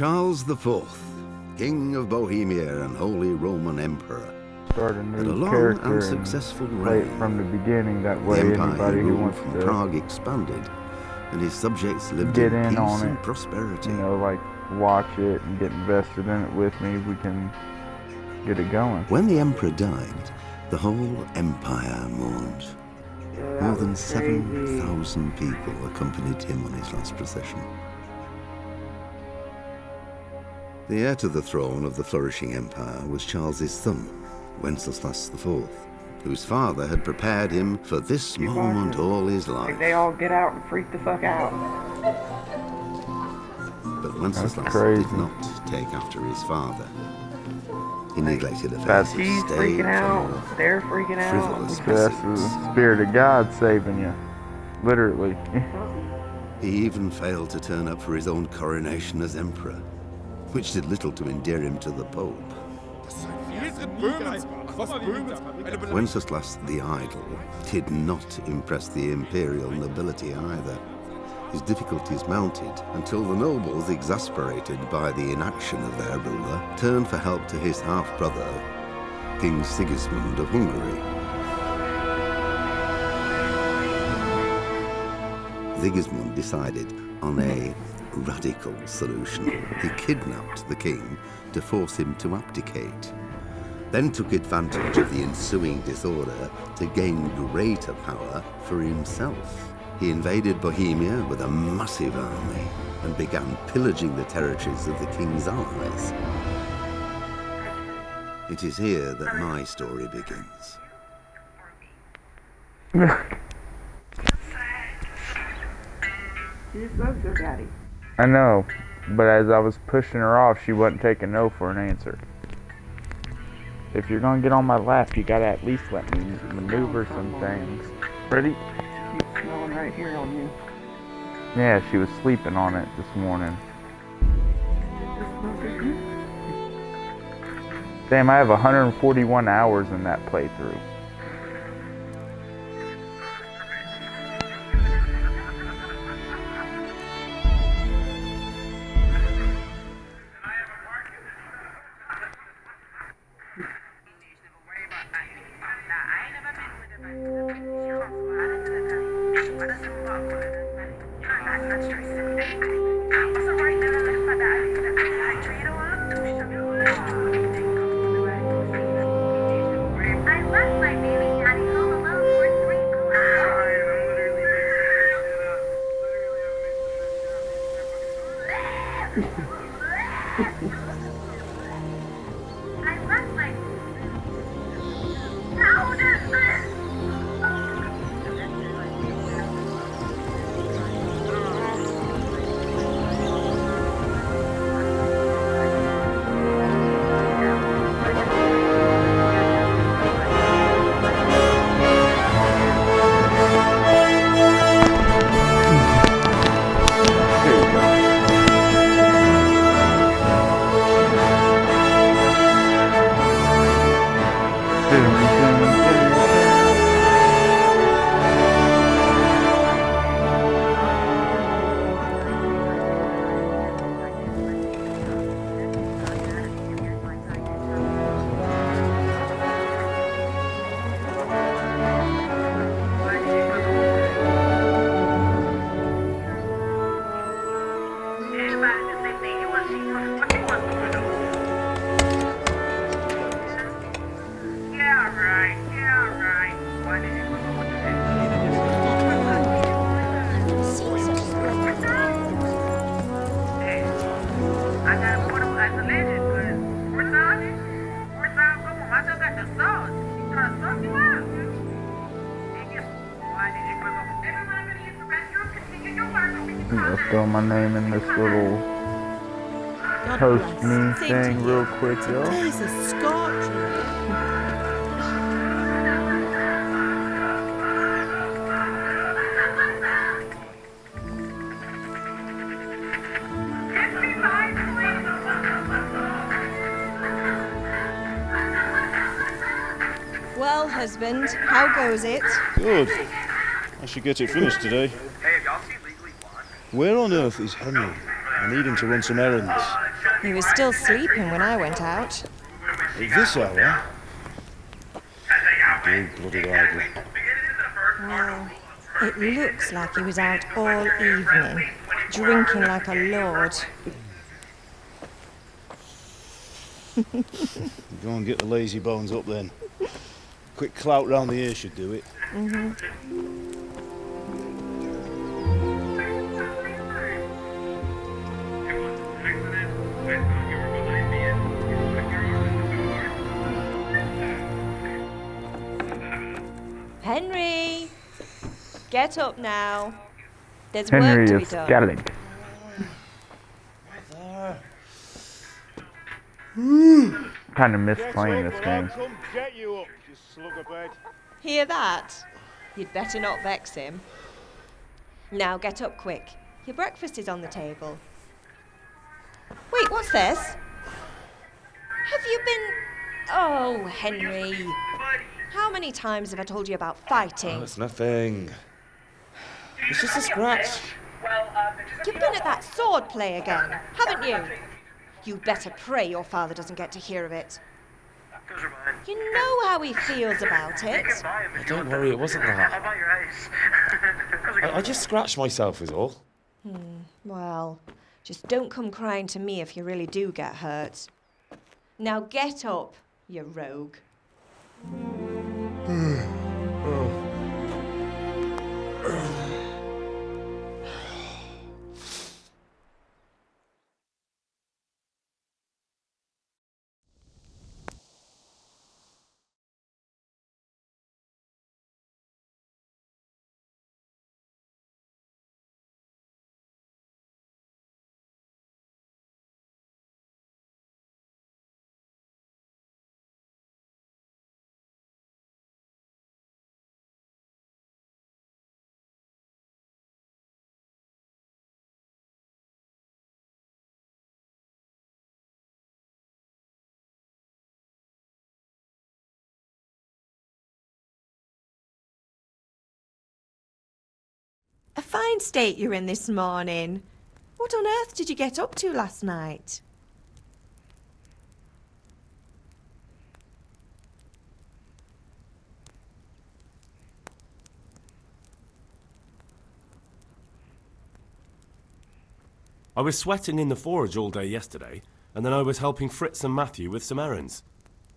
Charles IV, King of Bohemia and Holy Roman Emperor, Start a had a new long character and successful and play it reign. from the beginning. That The way, empire he anybody who ruled wants from to Prague expanded, and his subjects lived get in in peace on and it, prosperity. you know, like watch it and get invested in it with me, we can get it going. When the emperor died, the whole empire mourned. More than 7,000 people accompanied him on his last procession. The heir to the throne of the flourishing empire was Charles's son, Wenceslas IV, whose father had prepared him for this moment all his life. They all get out and freak the fuck out. But Wenceslas did not take after his father. He neglected affairs of He's state freaking out. and They're freaking out. frivolous That's pursuits. the spirit of God saving you, literally. He even failed to turn up for his own coronation as emperor, which did little to endear him to the Pope. Wenceslas the Idle did not impress the imperial nobility either. His difficulties mounted until the nobles, exasperated by the inaction of their ruler, turned for help to his half-brother, King Sigismund of Hungary. Sigismund decided on a radical solution. He kidnapped the king to force him to abdicate, then took advantage of the ensuing disorder to gain greater power for himself. He invaded Bohemia with a massive army and began pillaging the territories of the king's allies. It is here that my story begins. You're so good, Daddy. I know, but as I was pushing her off, she wasn't taking no for an answer. If you're gonna get on my lap, you gotta at least let me maneuver some things. Ready? Keep smelling right here on you. Yeah, she was sleeping on it this morning. Damn, I have 141 hours in that playthrough. I'll throw my name in this little post me thing real quick, y'all. There's a Scotch. Well, husband, how goes it? Good. I should get it finished today. Hey, have y'all seen Legally Blonde? Where on earth is Henry? I need him to run some errands. He was still sleeping when I went out. At this hour? Big bloody likely. Well, it looks like he was out all evening, drinking like a lord. Go and get the lazy bones up then. Quick clout round the ear should do it. Henry! Get up now. There's Henry work to be is done. skellig. Kind of miss playing this game. Come get you up, you slug of bed. Hear that? You'd better not vex him. Now get up quick. Your breakfast is on the table. Wait, what's this? Have you been... Oh, Henry. How many times have I told you about fighting? Oh, it's nothing. It's just a scratch. You've been at that sword play again, haven't you? You'd better pray your father doesn't get to hear of it. You know how he feels about it. Oh, don't worry, it wasn't that. I just scratched myself is all. Well, just don't come crying to me if you really do get hurt. Now get up, you rogue. A fine state you're in this morning. What on earth did you get up to last night? I was sweating in the forge all day yesterday, and then I was helping Fritz and Matthew with some errands.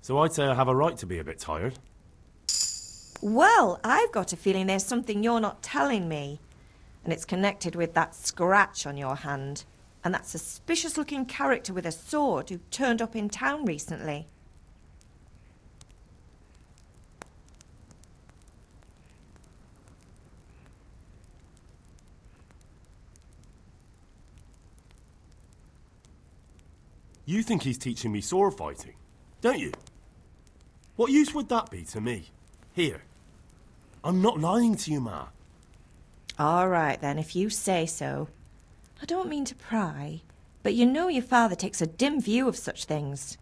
So I'd say I have a right to be a bit tired. Well, I've got a feeling there's something you're not telling me. And it's connected with that scratch on your hand. And that suspicious-looking character with a sword who turned up in town recently. You think he's teaching me sword fighting, don't you? What use would that be to me? Here. I'm not lying to you, Ma. All right, then, if you say so. I don't mean to pry, but you know your father takes a dim view of such things.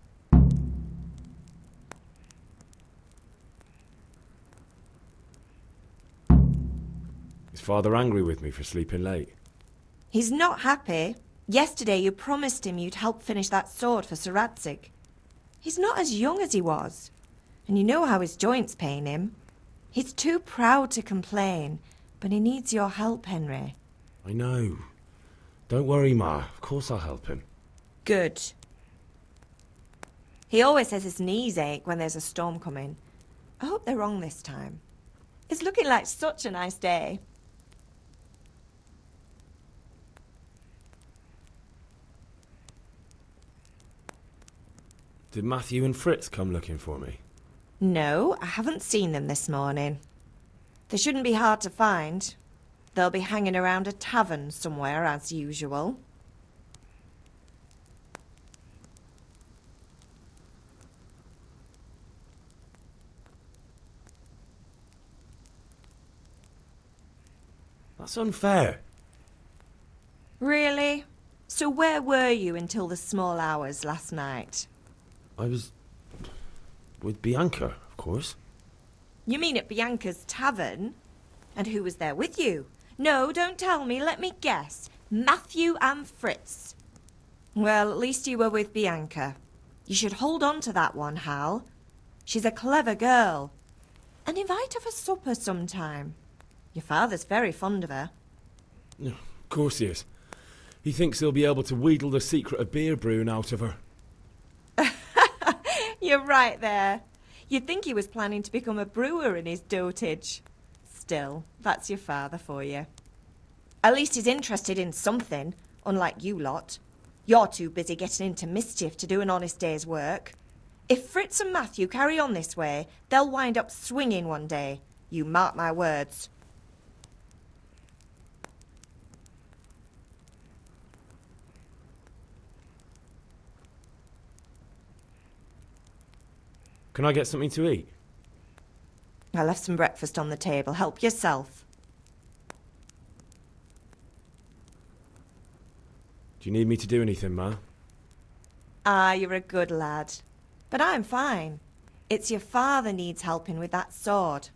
Is Father angry with me for sleeping late? He's not happy. Yesterday you promised him you'd help finish that sword for Sir Radzig. He's not as young as he was, and you know how his joints pain him. He's too proud to complain, but he needs your help, Henry. I know. Don't worry, Ma. Of course I'll help him. Good. He always says his knees ache when there's a storm coming. I hope they're wrong this time. It's looking like such a nice day. Did Matthew and Fritz come looking for me? No, I haven't seen them this morning. They shouldn't be hard to find. They'll be hanging around a tavern somewhere, as usual. That's unfair. Really? So where were you until the small hours last night? I was with Bianca, of course. You mean at Bianca's tavern? And who was there with you? No, don't tell me. Let me guess. Matthew and Fritz. Well, at least you were with Bianca. You should hold on to that one, Hal. She's a clever girl. And invite her for supper sometime. Your father's very fond of her. Of course he is. He thinks he'll be able to wheedle the secret of beer brewing out of her. You're right there. You'd think he was planning to become a brewer in his dotage. Still, that's your father for you. At least he's interested in something, unlike you lot. You're too busy getting into mischief to do an honest day's work. If Fritz and Matthew carry on this way, they'll wind up swinging one day. You mark my words. Can I get something to eat? I left some breakfast on the table. Help yourself. Do you need me to do anything, Ma? Ah, you're a good lad. But I'm fine. It's your father needs helping with that sword.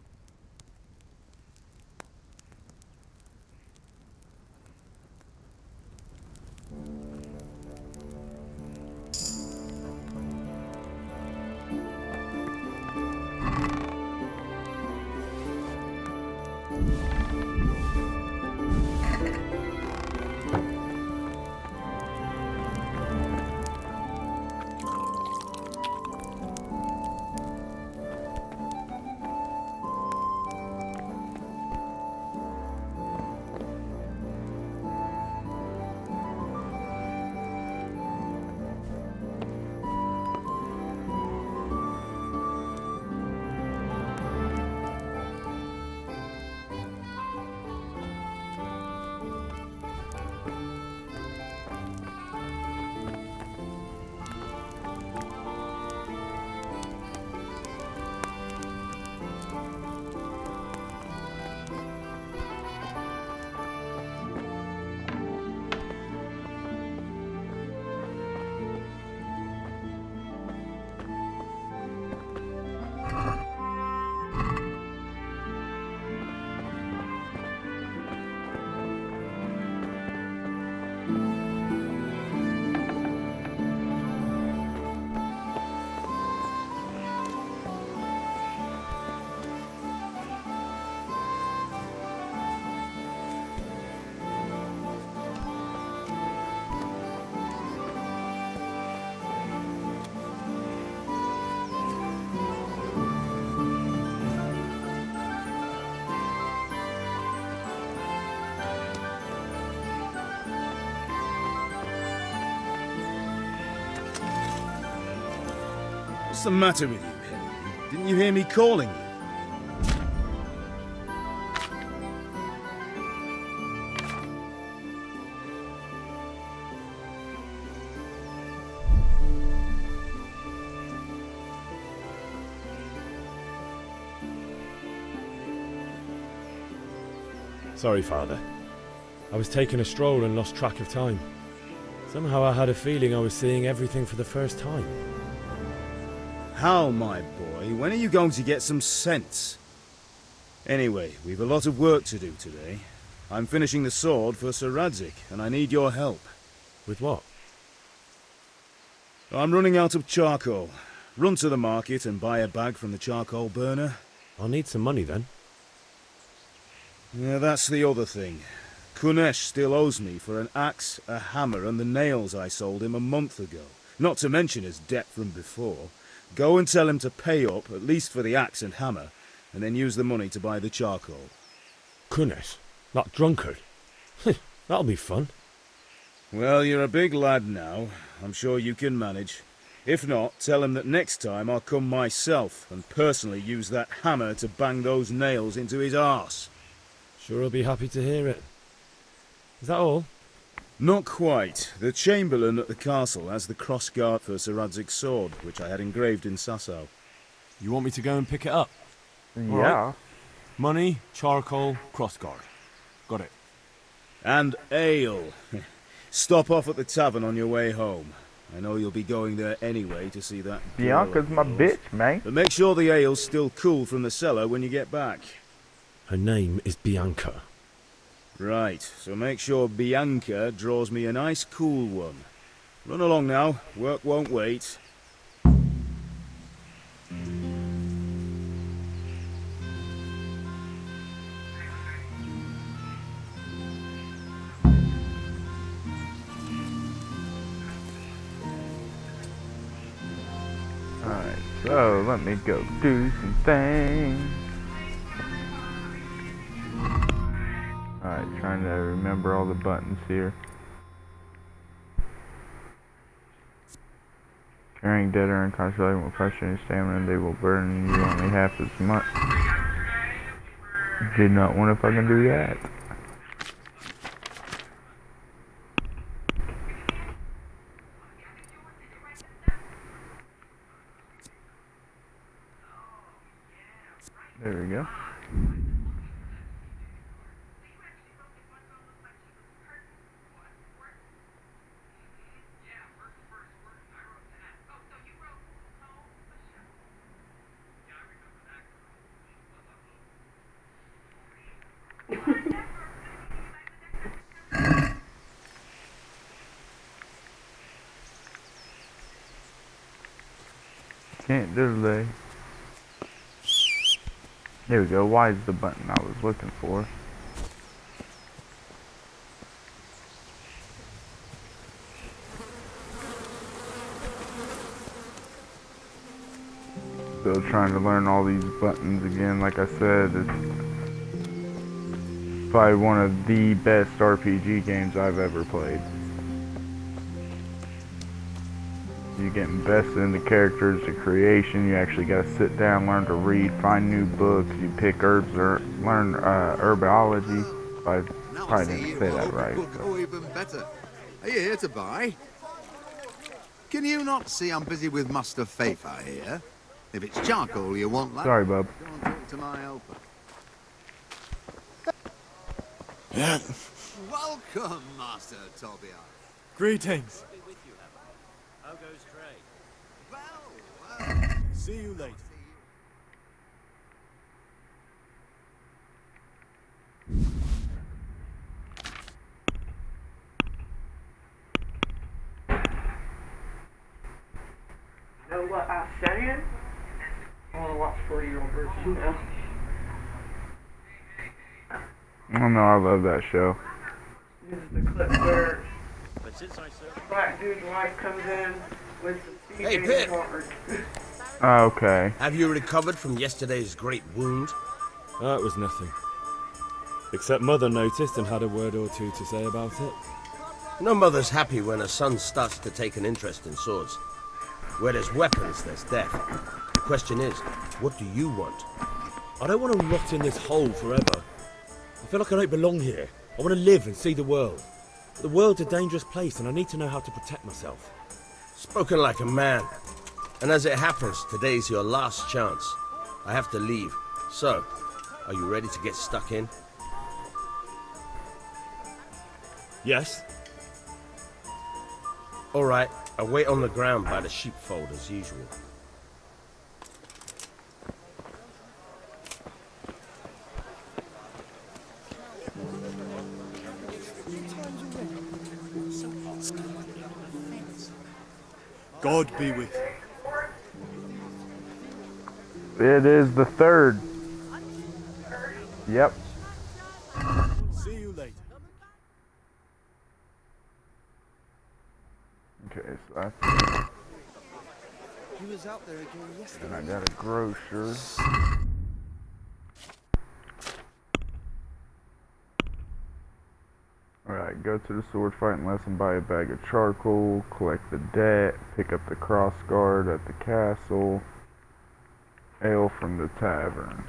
What's the matter with you, Henry? Didn't you hear me calling you? Sorry, Father. I was taking a stroll and lost track of time. Somehow I had a feeling I was seeing everything for the first time. Hal, my boy, when are you going to get some sense? Anyway, we've a lot of work to do today. I'm finishing the sword for Sir Radzig, and I need your help. With what? I'm running out of charcoal. Run to the market and buy a bag from the charcoal burner. I'll need some money then. Yeah, that's the other thing. Kunesh still owes me for an axe, a hammer, and the nails I sold him a month ago. Not to mention his debt from before. Go and tell him to pay up, at least for the axe and hammer, and then use the money to buy the charcoal. Kunesh? That drunkard? That'll be fun. Well, you're a big lad now. I'm sure you can manage. If not, tell him that next time I'll come myself and personally use that hammer to bang those nails into his arse. Sure I'll be happy to hear it. Is that all? Not quite. The Chamberlain at the castle has the cross-guard for Sir Radzig's sword, which I had engraved in Sasau. You want me to go and pick it up? Yeah. Money, charcoal, crossguard. Got it. And ale. Stop off at the tavern on your way home. I know you'll be going there anyway to see that girl Bianca's of my yours. bitch, man. But make sure the ale's still cool from the cellar when you get back. Her name is Bianca. Right, so make sure Bianca draws me a nice cool one. Run along now. Work won't wait. Alright, so let me go do some things. Alright, trying to remember all the buttons here. Carrying dead or unconscious items will pressure and stamina, they will burn you only half as much. Did not want to fucking do that. There we go. Can't delay. There we go. Why is the button I was looking for? Still trying to learn all these buttons again. Like I said, it's probably one of the best RPG games I've ever played. You get invested in the characters, the creation. You actually got to sit down, learn to read, find new books. You pick herbs or learn herbology. I probably didn't say that right. Will go even better. Are you here to buy? Can you not see I'm busy with Master Fafa here? If it's charcoal you want, lad. Sorry, bub. Go and talk to my helper. Yeah. Welcome, Master Tobias. Greetings. How goes trade? Well. See you later. Know what I'm saying? I want to watch 40-year-old version now. Oh no, I love that show. This is the clip where But since I served black dude's wife comes in with the Hey, Pip. Okay. Have you recovered from yesterday's great wound? That was nothing. Except Mother noticed and had a word or two to say about it. No mother's happy when her son starts to take an interest in swords. Where there's weapons, there's death. The question is, what do you want? I don't want to rot in this hole forever. I feel like I don't belong here. I want to live and see the world. The world's a dangerous place and I need to know how to protect myself. Spoken like a man. And as it happens, today's your last chance. I have to leave. So, are you ready to get stuck in? Yes? Alright, I'll wait on the ground by the sheepfold as usual. God be with you. It is the 3rd. Yep. See you later. Okay, so that's He was out there again yesterday. and I got a grocer. Alright, go to the sword fighting lesson, buy a bag of charcoal, collect the debt, pick up the cross guard at the castle, ale from the tavern.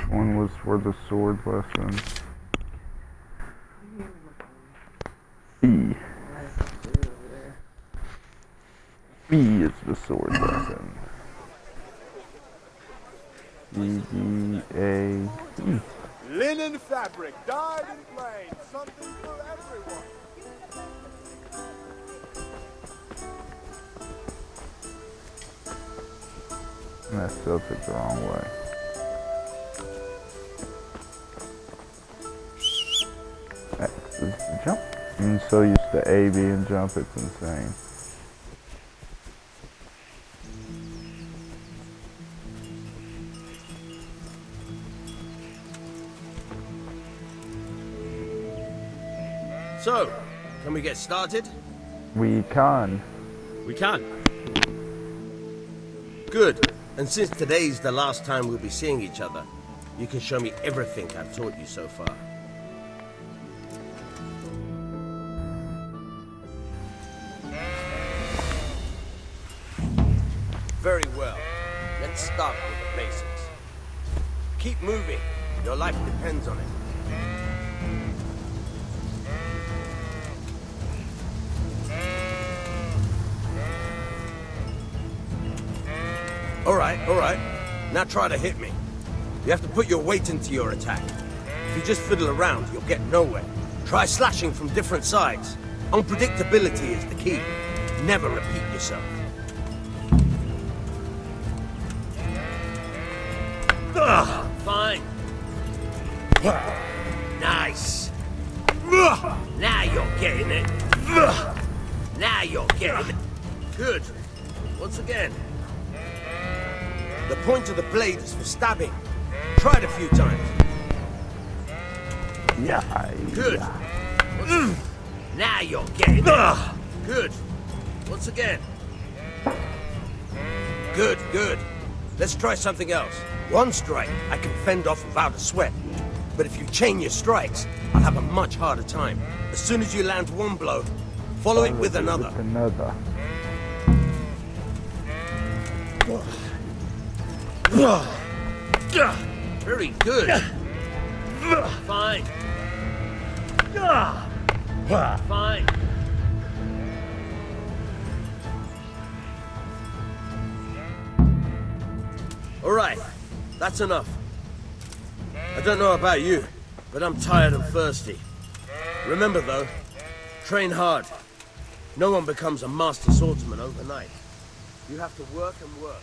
One was for the sword lesson. B. B is the sword lesson. B-D-A-E. Linen fabric, dyed and plain, something for everyone. And that still took the wrong way. X is the jump. B I'm so used to A, B, and jump, it's insane. So, can we get started? We can. We can. Good. And since today's the last time we'll be seeing each other, you can show me everything I've taught you so far. Very well. Let's start with the basics. Keep moving. Your life depends on it. All right. Now try to hit me. You have to put your weight into your attack. If you just fiddle around, you'll get nowhere. Try slashing from different sides. Unpredictability is the key. Never repeat yourself. Fine. Nice. Now you're getting it. Now you're getting it. Good. Once again. The point of the blade is for stabbing. Try it a few times. Yeah. Good. Now you're getting it. Good. Once again. Good. Let's try something else. One strike I can fend off without a sweat. But if you chain your strikes, I'll have a much harder time. As soon as you land one blow, follow it with another. Very good. Fine. Fine. All right, that's enough. I don't know about you, but I'm tired and thirsty. Remember though, train hard. No one becomes a master swordsman overnight. You have to work and work.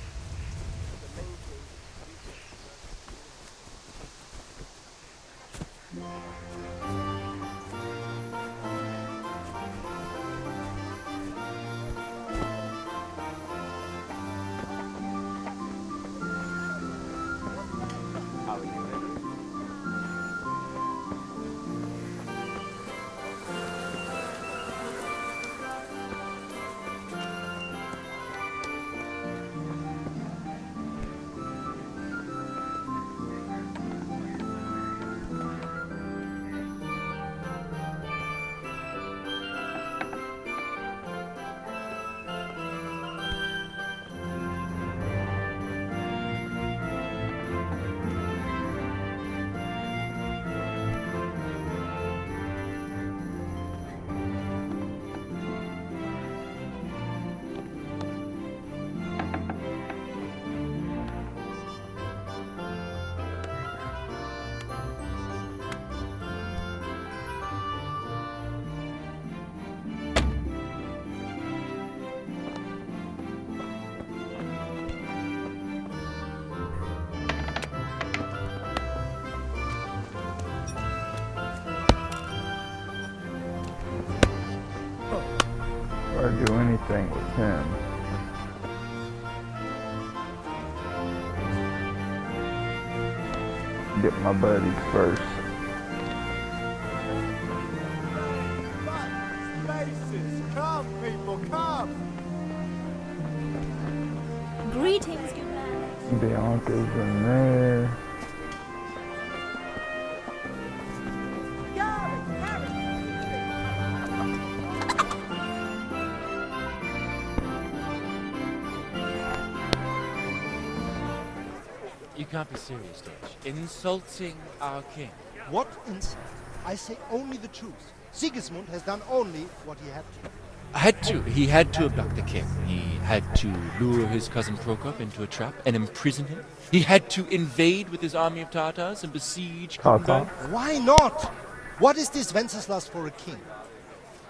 Or do anything with him. Get my buddies first. Come, people, come! Greetings, good man. Bianca's in there. You can't be serious, Dutch. Insulting our king. What? I say only the truth. Sigismund has done only what he had to. He had to abduct the king. He had to lure his cousin Prokop into a trap and imprison him. He had to invade with his army of Tatars and besiege Kronberg. Why not? What is this Wenceslas for a king?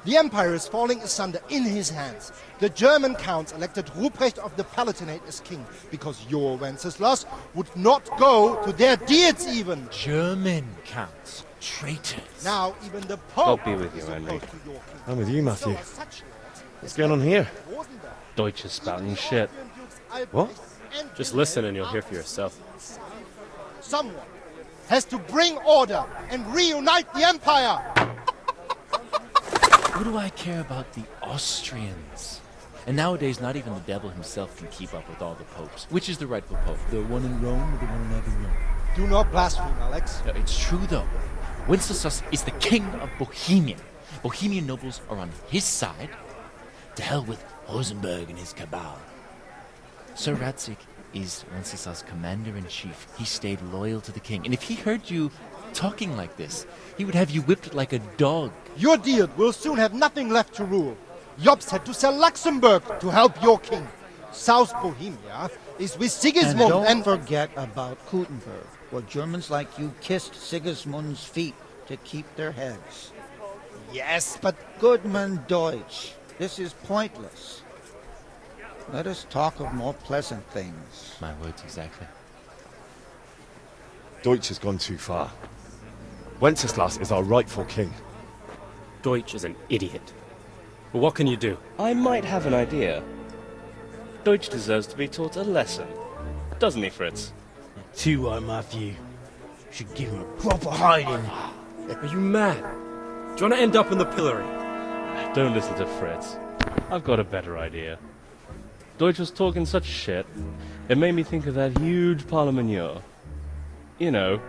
The empire is falling asunder in his hands. The German counts elected Ruprecht of the Palatinate as king because your Wenceslas would not go to their deeds even. German counts. Traitors. Now even the Pope I'll be with you, is Henry. opposed to your king. I'm with you, Matthew. So are such lords What's as going on here? Rosenberg, Deutsch is spouting shit. What? and Just Wilhelm listen and you'll hear are for yourself. Someone has to bring order and reunite the empire. What do I care about the Austrians? And nowadays, not even the devil himself can keep up with all the popes. Which is the rightful pope? The one in Rome or the one in Avignon? Do not blaspheme, Alex. No, it's true, though. Wenceslas is the king of Bohemia. Bohemian nobles are on his side. To hell with Rosenberg and his cabal. Sir Radzik is Wenceslas' commander-in-chief. He stayed loyal to the king. And if he heard you talking like this, he would have you whipped like a dog. Your deed will soon have nothing left to rule. Jobst had to sell Luxembourg to help your king. South Bohemia is with Sigismund And don't forget about Gutenberg, where Germans like you kissed Sigismund's feet to keep their heads. Yes, but Goodman Deutsch, this is pointless. Let us talk of more pleasant things. My words exactly. Deutsch has gone too far. Wenceslas is our rightful king. Deutsch is an idiot. But what can you do? I might have an idea. Deutsch deserves to be taught a lesson. Doesn't he, Fritz? Too right, Matthew. Should give him a proper hiding. Are you mad? Do you want to end up in the pillory? Don't listen to Fritz. I've got a better idea. Deutsch was talking such shit, it made me think of that huge parliament. You know,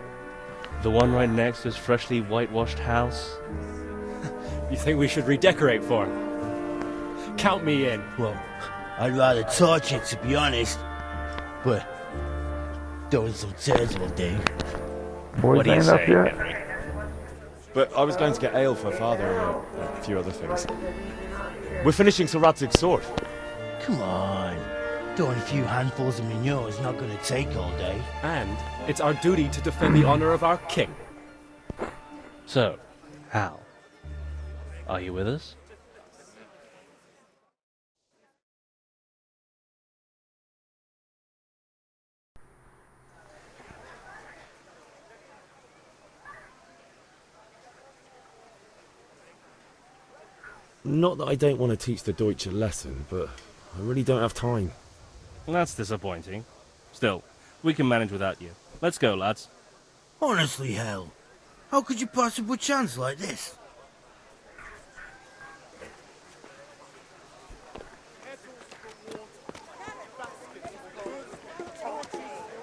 the one right next to his freshly whitewashed house. You think we should redecorate for him? Count me in. Well, I'd rather torch it, to be honest. But throwing some turds will do. Boys What do you ain't up say, yet. Henry? But I was going to get ale for father and a few other things. We're finishing Sir Radzig's sword. Come on. Throwing a few handfuls of manure is not going to take all day. And it's our duty to defend the honor of our king. So, Hal, are you with us? Not that I don't want to teach the Deutsch a lesson, but I really don't have time. That's disappointing. Still, we can manage without you. Let's go, lads. Honestly, Hal, how could you possibly chance like this?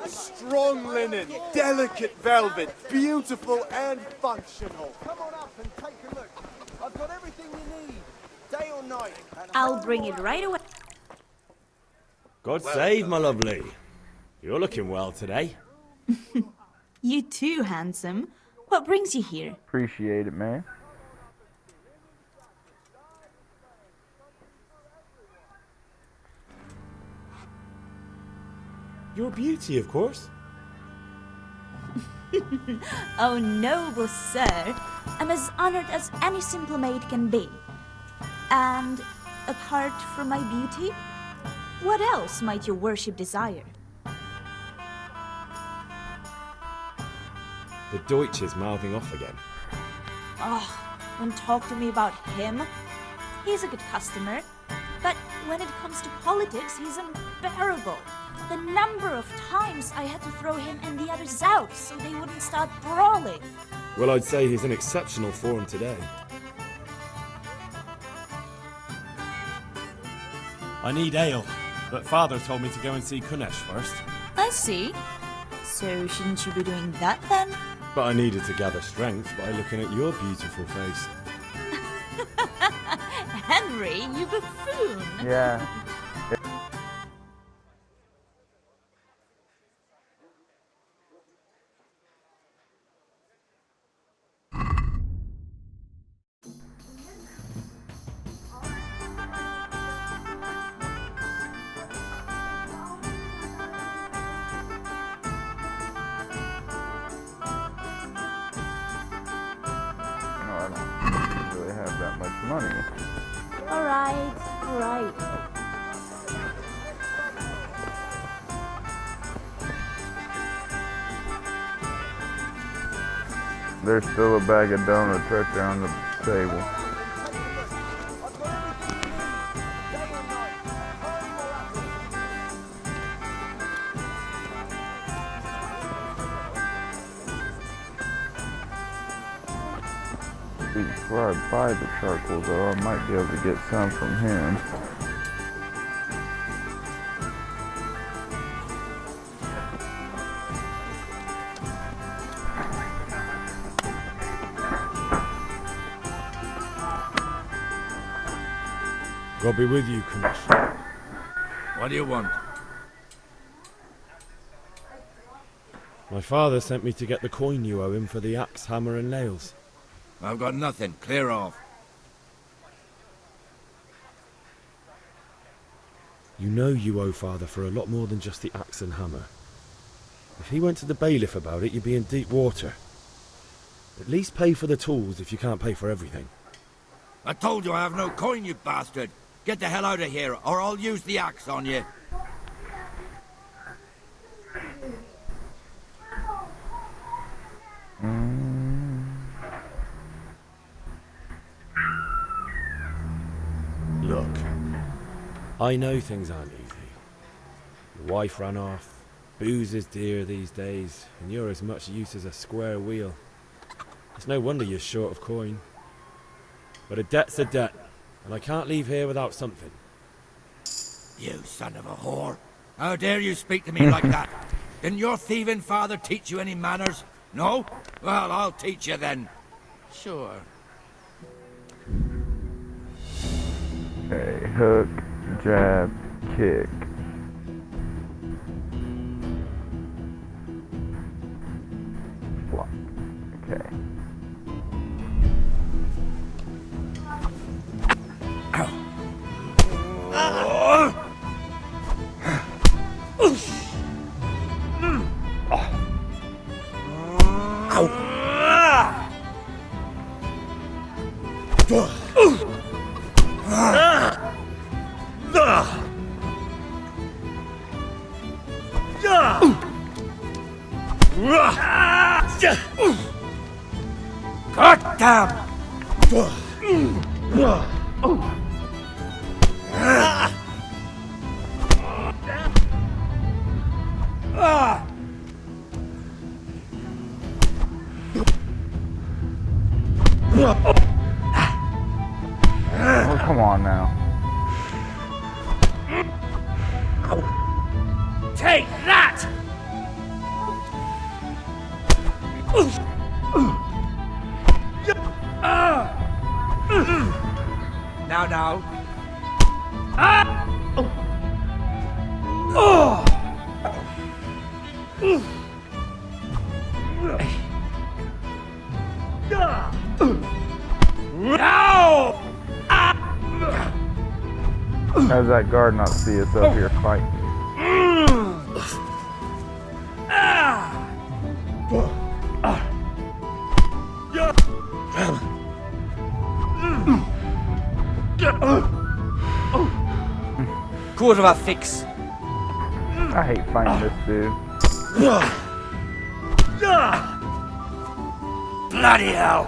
Strong linen, delicate velvet, beautiful and functional. Come on up and take a look. I've got everything you need, day or night. I'll bring it right away. God save, my lovely. You're looking well today. You too, handsome. What brings you here? Appreciate it, man. Your beauty, of course. Oh, noble sir. I'm as honored as any simple maid can be. And apart from my beauty, what else might your worship desire? The Deutsch is mouthing off again. Oh, don't talk to me about him. He's a good customer. But when it comes to politics, he's unbearable. The number of times I had to throw him and the others out so they wouldn't start brawling. Well, I'd say he's in exceptional form today. I need ale, but father told me to go and see Kunesh first. I see. So shouldn't you be doing that then? But I needed to gather strength by looking at your beautiful face. Henry, you buffoon! Yeah. I don't really have that much money. Alright, alright. There's still a bag of donuts right there on the table. Before I buy the charcoal though, I might be able to get some from him. God be with you, Commissioner. What do you want? My father sent me to get the coin you owe him for the axe, hammer and nails. I've got nothing. Clear off. You know you owe father for a lot more than just the axe and hammer. If he went to the bailiff about it, you'd be in deep water. At least pay for the tools if you can't pay for everything. I told you I have no coin, you bastard. Get the hell out of here, or I'll use the axe on you. Look, I know things aren't easy. Your wife ran off, booze is dear these days, and you're as much use as a square wheel. It's no wonder you're short of coin. But a debt's a debt, and I can't leave here without something. You son of a whore. How dare you speak to me like that? Didn't your thieving father teach you any manners? No? Well, I'll teach you then. Sure. Okay, hook, jab, kick. Block. Okay. God damn! Oh, come on now. Take that! Now. How does that guard not see us up here fighting? Quarter of a fix. I hate fighting this dude. Bloody hell!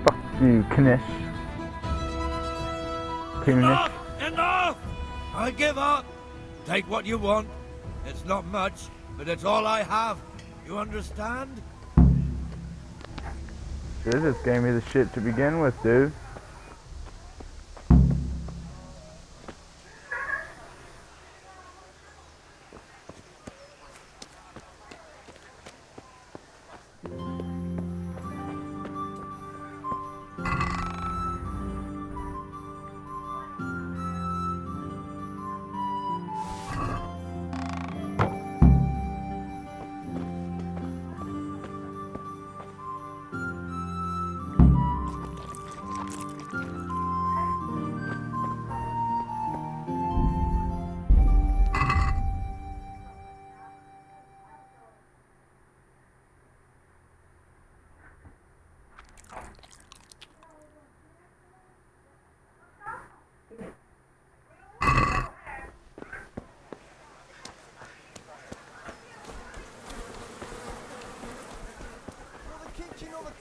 Fuck you, Knish. Knish. Enough! I give up. Take what you want. It's not much, but it's all I have. You understand? Should've just gave me the shit to begin with, dude.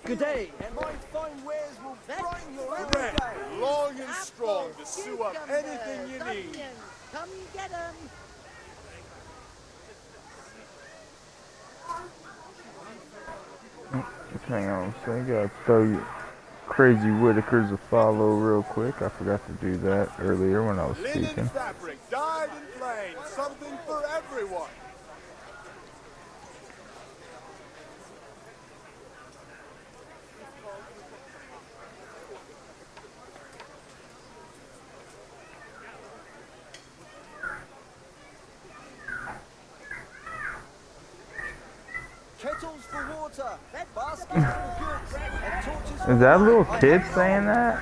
Good day, and my fine wares will brighten your every day. Long and strong to sew up anything you need. Come get 'em. Just hang on a second. I gotta throw you Crazy Whitakers a follow real quick. I forgot to do that earlier when I was Linen speaking. fabric, dyed and plain, something for everyone. Kettles for water, baskets for goods, and torches for Is that a little light. kid saying that?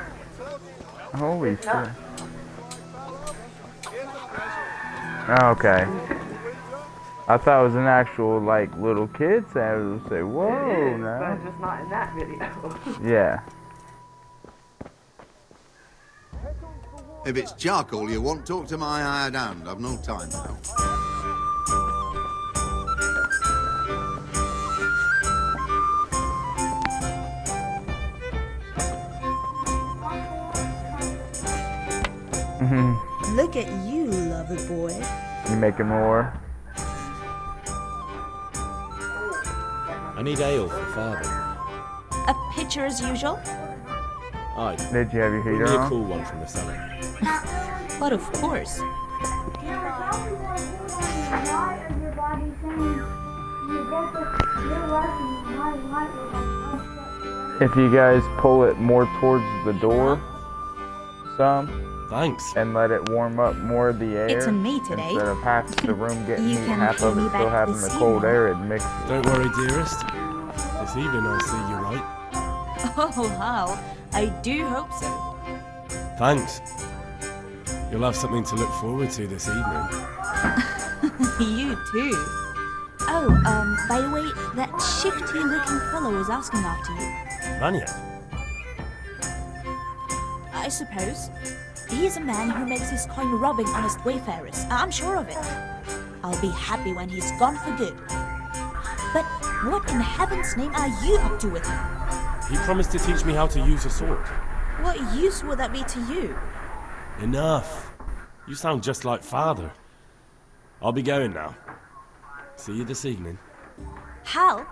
Holy shit. Okay. I thought it was an actual, like, little kid saying it. Would say, whoa, It is, now. but just not in that video. Yeah. If it's charcoal you want, talk to my hired hand. I've no time now. Look at you, lover boy. You making more? I need ale for father. A pitcher as usual? Aye. Did you have your Bring heater me a on? cool one from the cellar. But of course. If you guys pull it more towards the door, some. Thanks. And let it warm up more of the air. It's on me today. Instead of half the room getting You heat, can half pay of me it still back having this the cold evening. air, it mixes. Don't worry, dearest. This evening I'll see you right. Oh, how? I do hope so. Thanks. You'll have something to look forward to this evening. You too. Oh, by the way, that shifty-looking fellow was asking after you. Vanya? I suppose. He's a man who makes his coin robbing honest wayfarers. I'm sure of it. I'll be happy when he's gone for good. But what in heaven's name are you up to with him? He promised to teach me how to use a sword. What use would that be to you? Enough. You sound just like father. I'll be going now. See you this evening. Hal,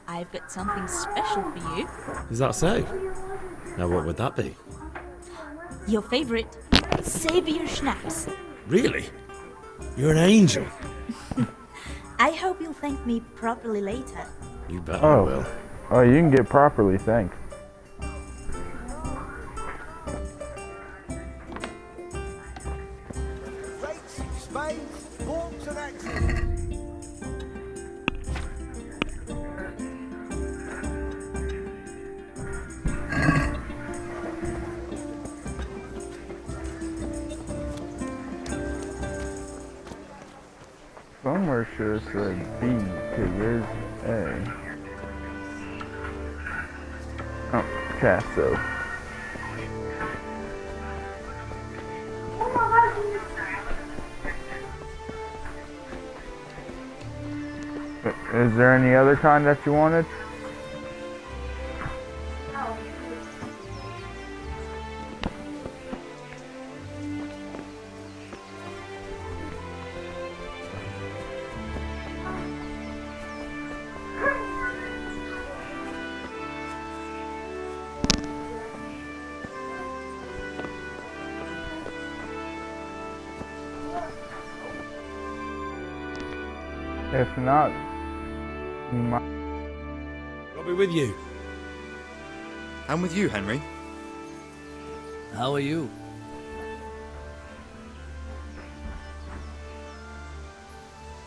I've got something special for you. Is that so? Now what would that be? Your favorite, Savior Schnapps. Really? You're an angel. I hope you'll thank me properly later. You bet I will. Oh, you can get properly thanked. Rakes, spades, forks, and axes. Somewhere should have said B, because there's A. Oh, Casso. Is there any other kind that you wanted? If not, you might. I'll be with you. I'm with you, Henry. How are you?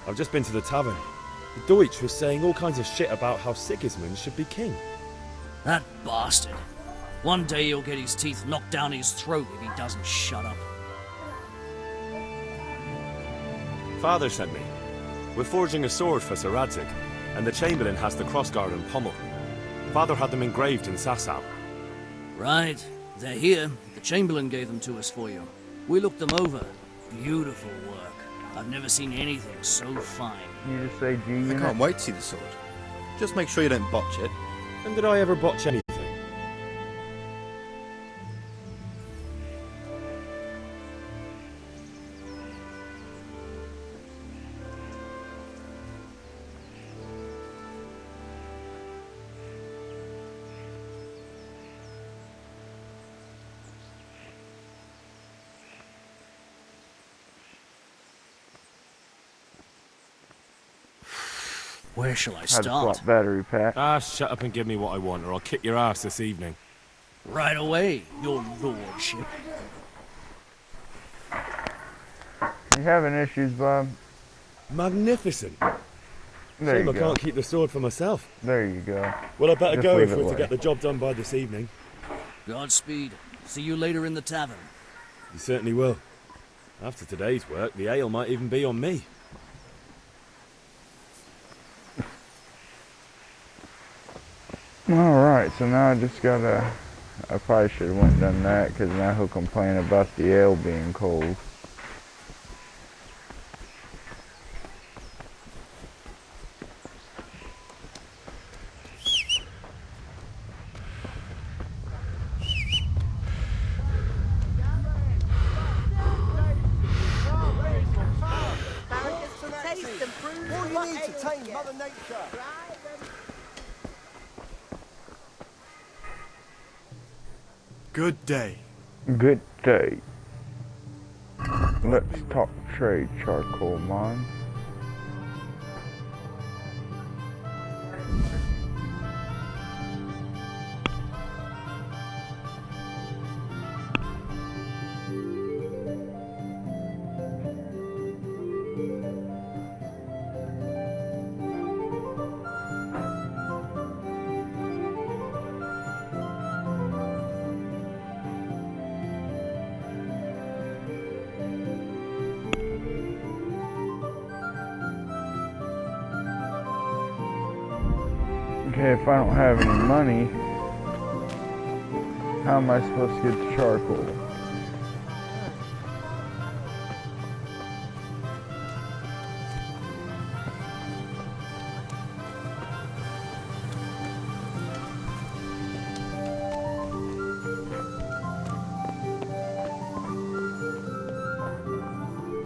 I've just been to the tavern. The Deutsch was saying all kinds of shit about how Sigismund should be king. That bastard. One day he'll get his teeth knocked down his throat if he doesn't shut up. Father sent me. We're forging a sword for Sir Radzig, and the Chamberlain has the crossguard and pommel. Father had them engraved in Sasau. Right. They're here. The Chamberlain gave them to us for you. We looked them over. Beautiful work. I've never seen anything so fine. You just say G I unit? can't wait to see the sword. Just make sure you don't botch it. When did I ever botch anything? Where shall I Had to start? swap battery pack. Ah, shut up and give me what I want, or I'll kick your ass this evening. Right away, your lordship. You having issues, Bob? Magnificent. There Shame you I go. can't keep the sword for myself. There you go. Well, I better Just go leave if it we're to away. get the job done by this evening. Godspeed. See you later in the tavern. You certainly will. After today's work, the ale might even be on me. Alright, so now I just gotta... I probably should have went and done that, because now he'll complain about the ale being cold. All you need to tame Mother Nature. Good day. Good day. Let's talk trade, charcoal mine. Okay, if I don't have any money, how am I supposed to get the charcoal?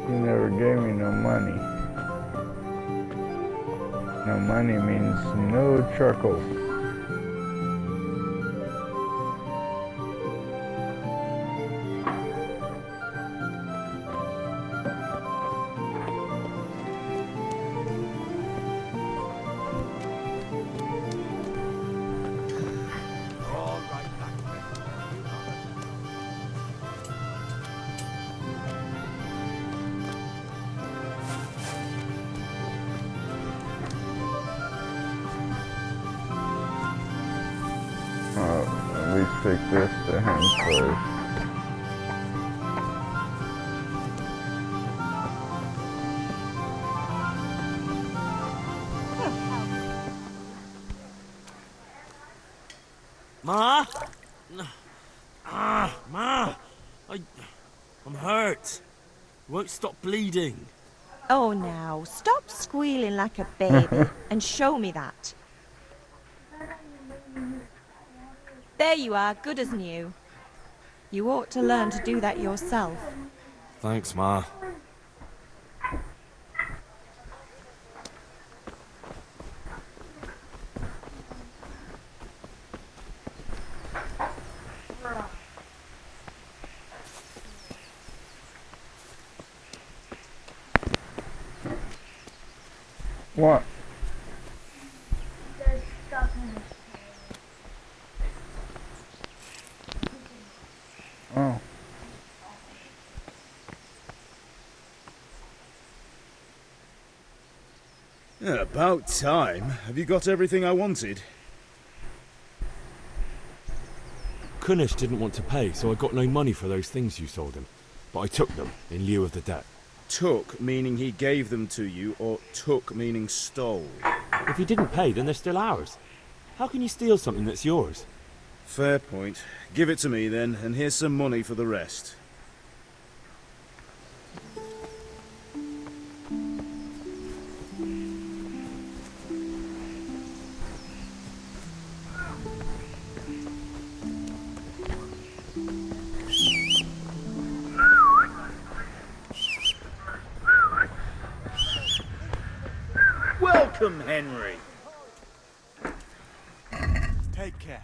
You never gave me no money. No money means no charcoal. At least take this to him first. Ma? Ma! I'm hurt. Won't stop bleeding. Oh, now, stop squealing like a baby and show me that. There you are, good as new. You ought to learn to do that yourself. Thanks, Ma. What? Oh. Yeah, about time. Have you got everything I wanted? Kunish didn't want to pay, so I got no money for those things you sold him. But I took them in lieu of the debt. Took, meaning he gave them to you, or took, meaning stole? If he didn't pay, then they're still ours. How can you steal something that's yours? Fair point. Give it to me then, and here's some money for the rest. welcome, Henry. Take care.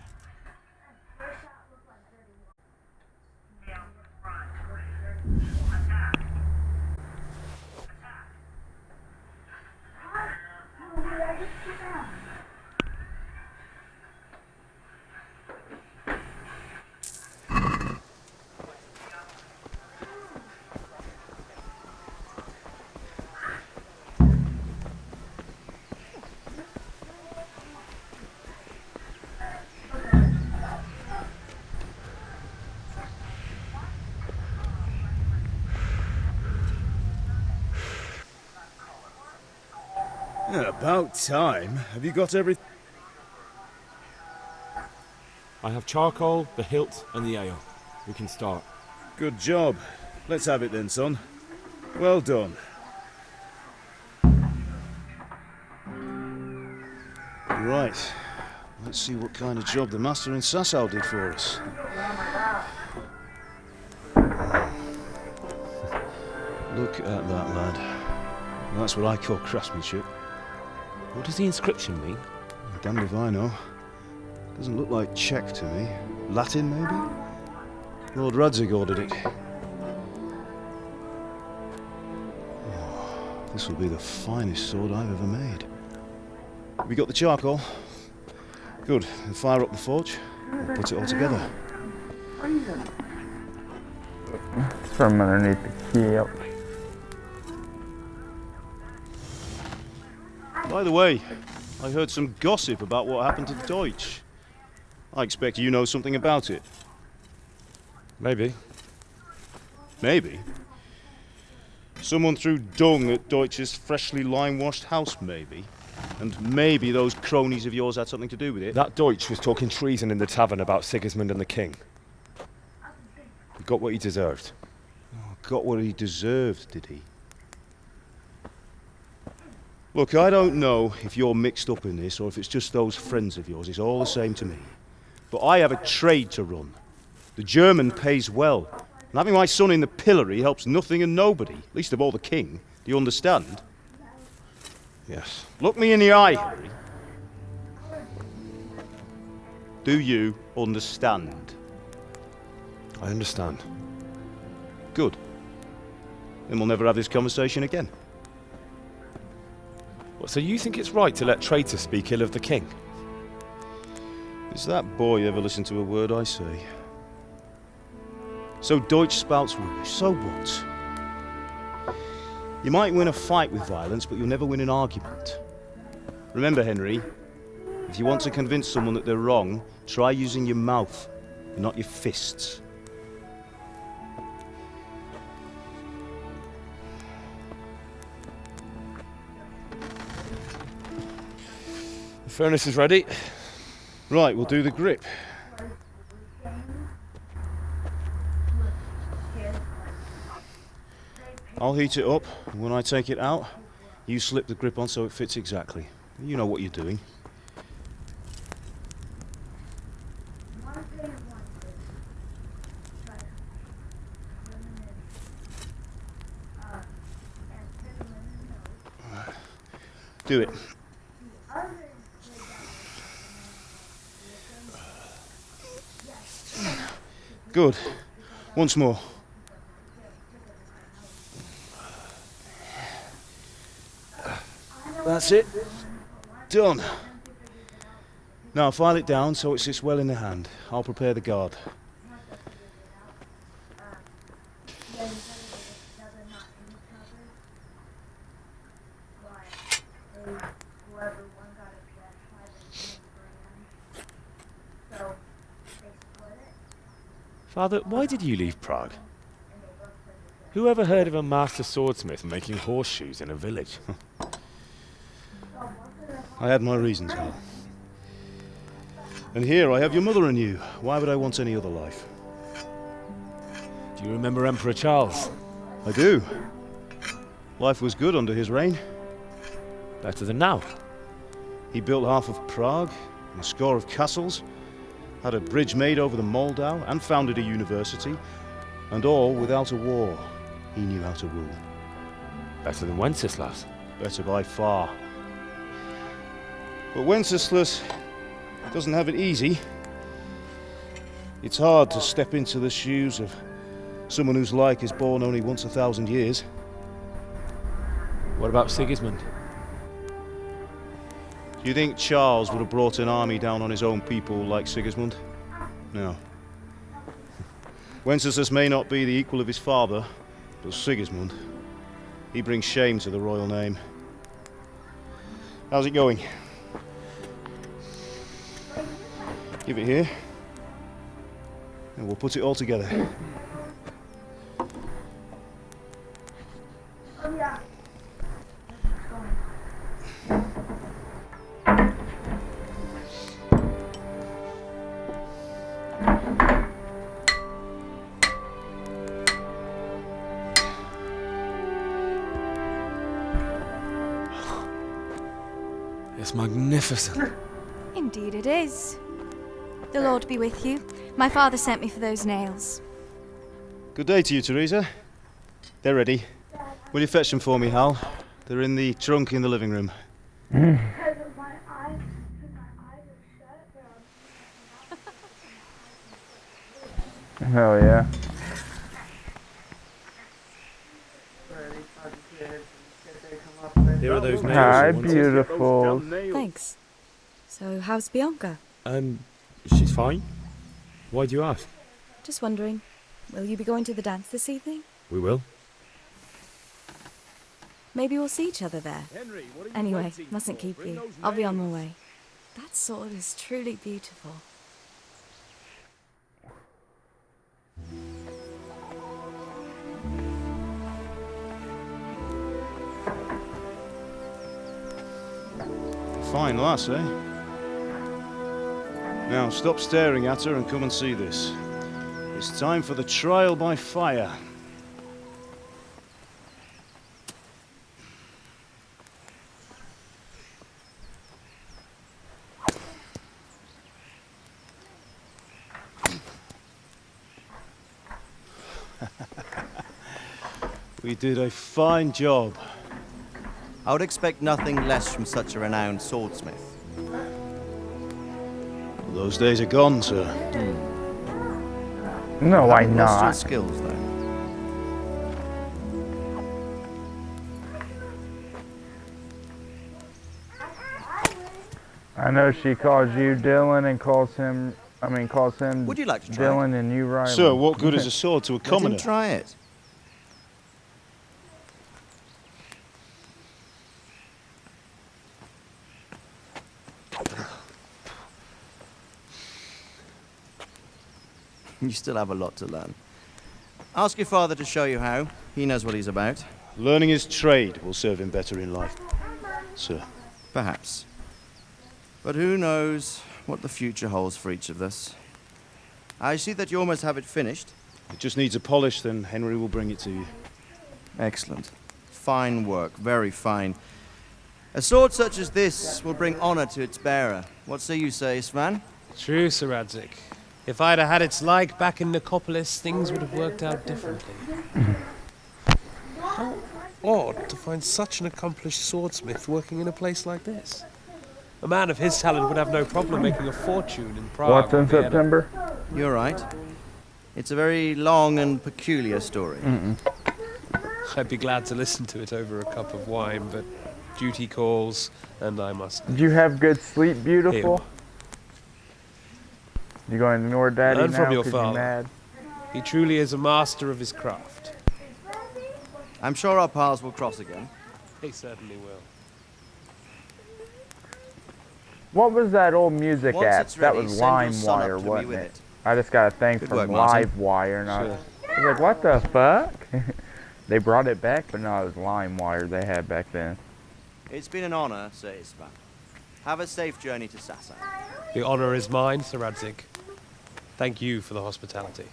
Yeah, about time. Have you got everything? I have charcoal, the hilt, and the ale. We can start. Good job. Let's have it then, son. Well done. Right. Let's see what kind of job the master in Sasau did for us. Look at that, lad. That's what I call craftsmanship. What does the inscription mean? Damned if I know. Doesn't look like Czech to me. Latin, maybe? Lord Radzig ordered it. Oh, this will be the finest sword I've ever made. We got the charcoal? Good. Then fire up the forge. We'll put it all together. From underneath the key. By the way, I heard some gossip about what happened to the Deutsch. I expect you know something about it. Maybe. Maybe? Someone threw dung at Deutsch's freshly lime-washed house, maybe? And maybe those cronies of yours had something to do with it? That Deutsch was talking treason in the tavern about Sigismund and the king. He got what he deserved. Oh, got what he deserved, did he? Look, I don't know if you're mixed up in this or if it's just those friends of yours. It's all the same to me. But I have a trade to run. The German pays well. And having my son in the pillory helps nothing and nobody, least of all the king. Do you understand? Yes. Look me in the eye, Harry. Do you understand? I understand. Good. Then we'll never have this conversation again. What, so you think it's right to let traitors speak ill of the king? Does that boy ever listen to a word I say? So Deutsch spouts rubbish, so what? You might win a fight with violence, but you'll never win an argument. Remember, Henry, if you want to convince someone that they're wrong, try using your mouth, and not your fists. The furnace is ready. Right, we'll do the grip. I'll heat it up, and when I take it out, you slip the grip on so it fits exactly. You know what you're doing. Do it. Good. Once more. That's it. Done. Now file it down so it sits well in the hand. I'll prepare the guard. Father, why did you leave Prague? Who ever heard of a master swordsmith making horseshoes in a village? I had my reasons, Hal. And here I have your mother and you. Why would I want any other life? Do you remember Emperor Charles? I do. Life was good under his reign. Better than now. He built half of Prague, and a score of castles, had a bridge made over the Moldau, and founded a university, and all without a war. He knew how to rule. Better than Wenceslas. Better by far. But Wenceslas doesn't have it easy. It's hard to step into the shoes of someone whose like is born only once 1,000 years. What about Sigismund? Do you think Charles would have brought an army down on his own people like Sigismund? No. Wenceslas may not be the equal of his father, but Sigismund, he brings shame to the royal name. How's it going? Give it here, and we'll put it all together. It's magnificent. Indeed it is. The Lord be with you. My father sent me for those nails. Good day to you, Teresa. They're ready. Will you fetch them for me, Hal? They're in the trunk in the living room. Hell yeah. Here are those nails. Hi, beautiful. Thanks. So, how's Bianca? She's fine. Why do you ask? Just wondering, will you be going to the dance this evening? We will. Maybe we'll see each other there. Anyway, mustn't keep you. I'll be on my way. That sword is truly beautiful. Fine lass, eh? Now, stop staring at her and come and see this. It's time for the trial by fire. We did a fine job. I would expect nothing less from such a renowned swordsmith. Those days are gone, sir. No, why Haven't lost your not? skills, though. I know she calls you Dylan and calls him Would you like to try Dylan and you Riley. Sir, what good is a sword to a Let commoner? him try it. You still have a lot to learn. Ask your father to show you how. He knows what he's about. Learning his trade will serve him better in life, sir. Perhaps. But who knows what the future holds for each of us. I see that you almost have it finished. It just needs a polish, then Henry will bring it to you. Excellent. Fine work, very fine. A sword such as this will bring honor to its bearer. What say you, Svan? True, Sir Radzik. If I'd have had its like back in Nicopolis, things would have worked out differently. How odd to find such an accomplished swordsmith working in a place like this. A man of his talent would have no problem making a fortune in Prague. What's in September? You're right. It's a very long and peculiar story. I'd be glad to listen to it over a cup of wine, but duty calls, and I must. Did you have good sleep, beautiful? You going to ignore Daddy Learn now from your 'cause you're father. mad? He truly is a master of his craft. I'm sure our paths will cross again. He certainly will. What was that old music Once at? it's That ready, was send your son up LimeWire, to me wasn't with it? it. I just got a thing Good from work, Martin. LiveWire, and I Sure. was like, what the fuck? They brought it back, but no, it was LimeWire they had back then. It's been an honor, Sir Isvan. Have a safe journey to Sassan. The honor is mine, Sir Radzik. Thank you for the hospitality.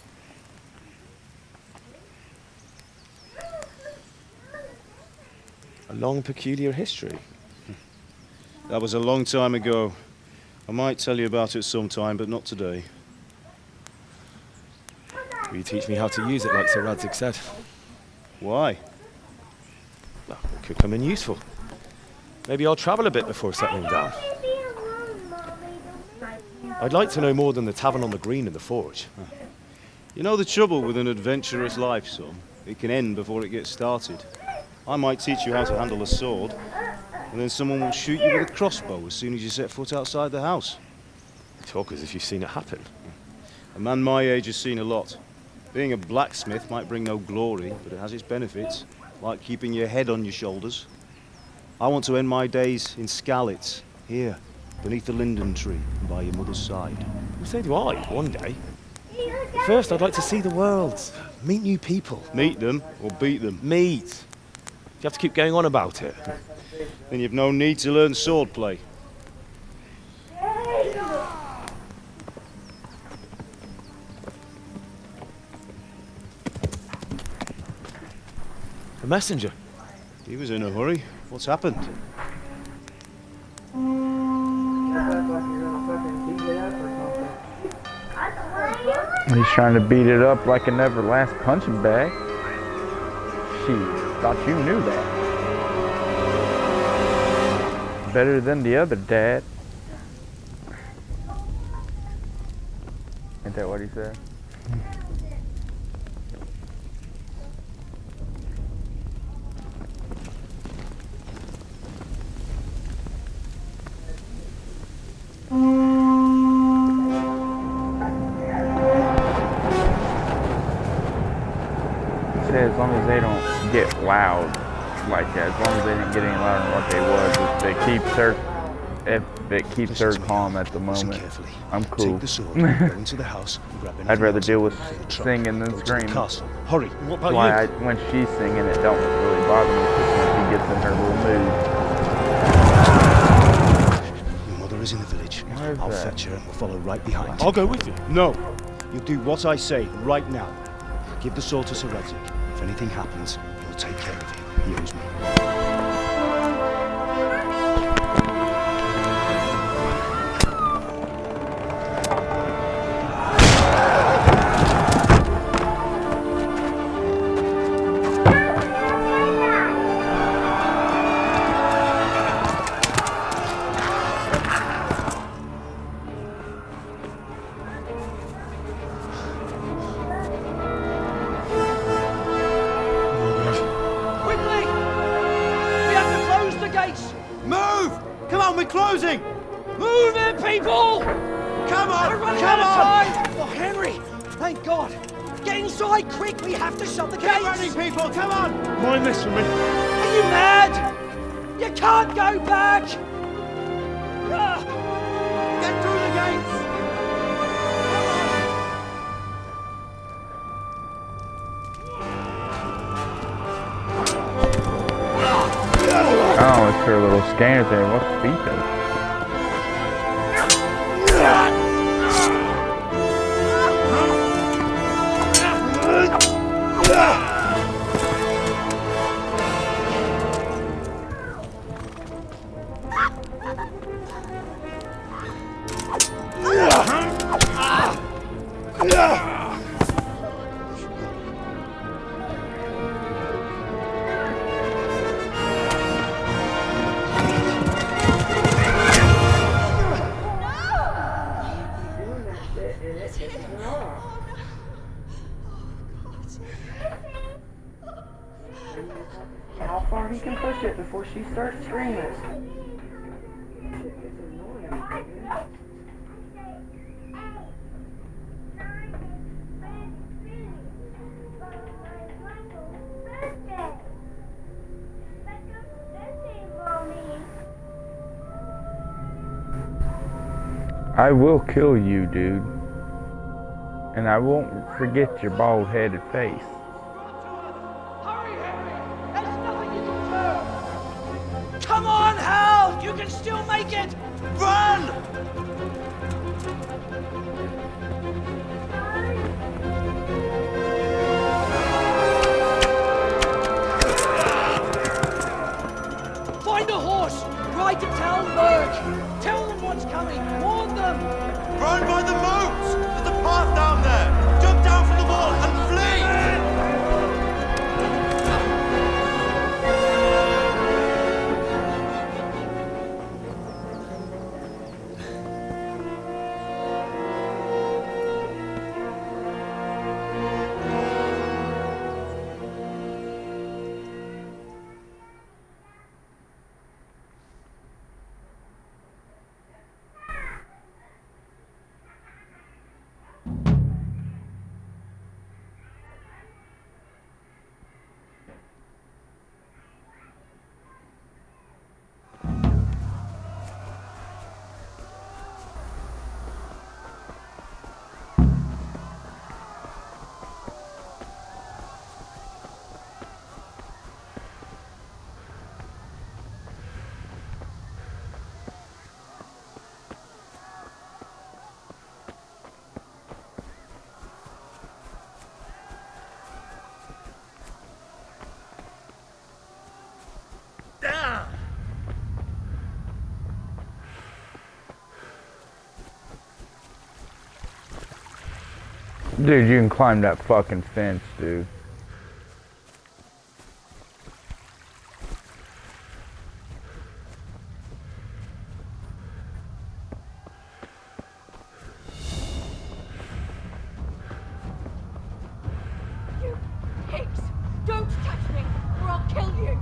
A long, peculiar history. That was a long time ago. I might tell you about it sometime, but not today. Will you teach me how to use it like Sir Radzik said? Why? Well, it could come in useful. Maybe I'll travel a bit before settling down. I'd like to know more than the tavern on the green and the forge. You know the trouble with an adventurous life, son? It can end before it gets started. I might teach you how to handle a sword, and then someone will shoot you with a crossbow as soon as you set foot outside the house. You talk as if you've seen it happen. A man my age has seen a lot. Being a blacksmith might bring no glory, but it has its benefits, like keeping your head on your shoulders. I want to end my days in Skalitz, here, beneath the linden tree, and by your mother's side. Well, so do I, one day. But first, I'd like to see the world, meet new people. Meet them, or beat them? Meet. You have to keep going on about it. Then you've no need to learn swordplay. A messenger. He was in a hurry. What's happened? He's trying to beat it up like a never-last punching bag. She thought you knew that. Better than the other dad. Ain't that what he said? As long as they don't get loud like that, as long as they didn't get any louder than what they was, if it keeps her calm at the moment, I'm cool. Take the sword, go into the house, and grab I'd rather deal with singing than screaming. Hurry. What about Why you? when she's singing, it don't really bother me because when she gets in her little mood. Your mother is in the village. I'll that? fetch her and we'll follow right behind. I'll go with you. No. You do what I say right now. Give the sword to Sir Redzik. If anything happens, he'll take care of you. He owes me. Closing! Move it, people! Come on! We're running Come out of on! time! Oh, Henry! Thank God! Get inside, quick! We have to shut the gates! Get running, people! Come on! Mind this for me. Are you mad? You can't go back! Get through the gates! Oh, it's her little scanner thing. What's beeping? How far he can push it before she starts screaming. I will kill you, dude. And I won't forget your bald-headed face. Come on, Hal! You can still make it! Run! Find a horse! Ride to Talmberg! Tell them what's coming! Warn them! Run by the moat! There's a path down there! Jump down from the wall and flee! Dude, you can climb that fucking fence, dude. You pigs! Don't touch me, or I'll kill you!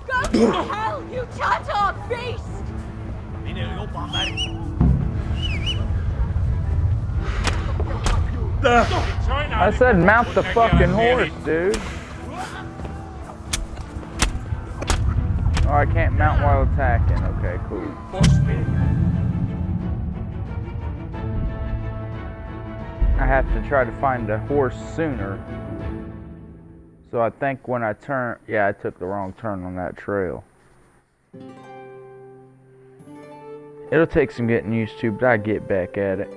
Go to hell, you Tatar beast! I said mount the fucking horse, dude. Oh, I can't mount while attacking. Okay, cool. I have to try to find the horse sooner. So I think when I turn... Yeah, I took the wrong turn on that trail. It'll take some getting used to, but I get back at it.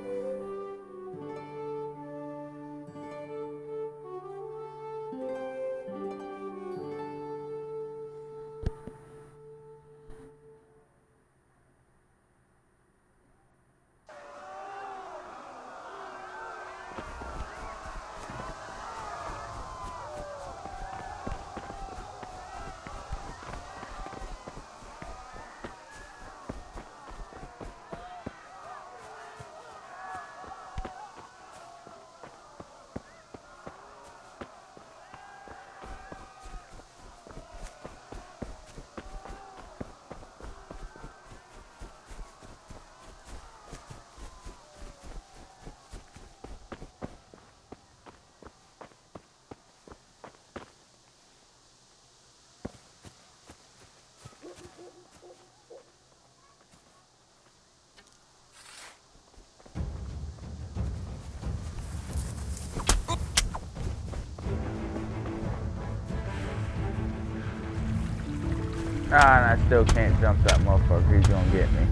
Ah, and I still can't jump that motherfucker. He's gonna get me.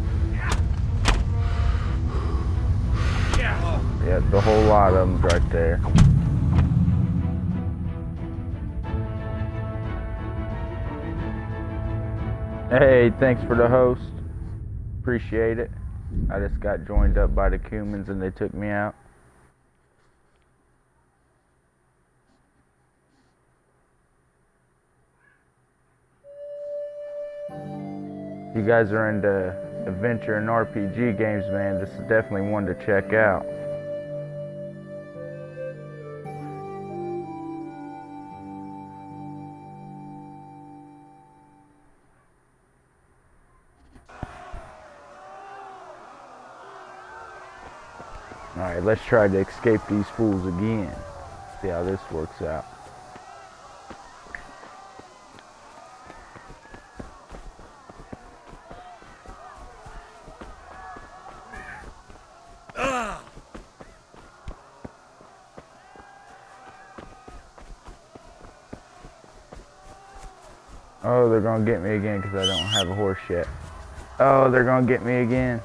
Yeah, it's a whole lot of them right there. Hey, thanks for the host. Appreciate it. I just got joined up by the Cumans and they took me out. If you guys are into adventure and RPG games, man, this is definitely one to check out. Alright, let's try to escape these fools again. See how this works out. Oh, they're gonna get me again because I don't have a horse yet. Oh, they're gonna get me again.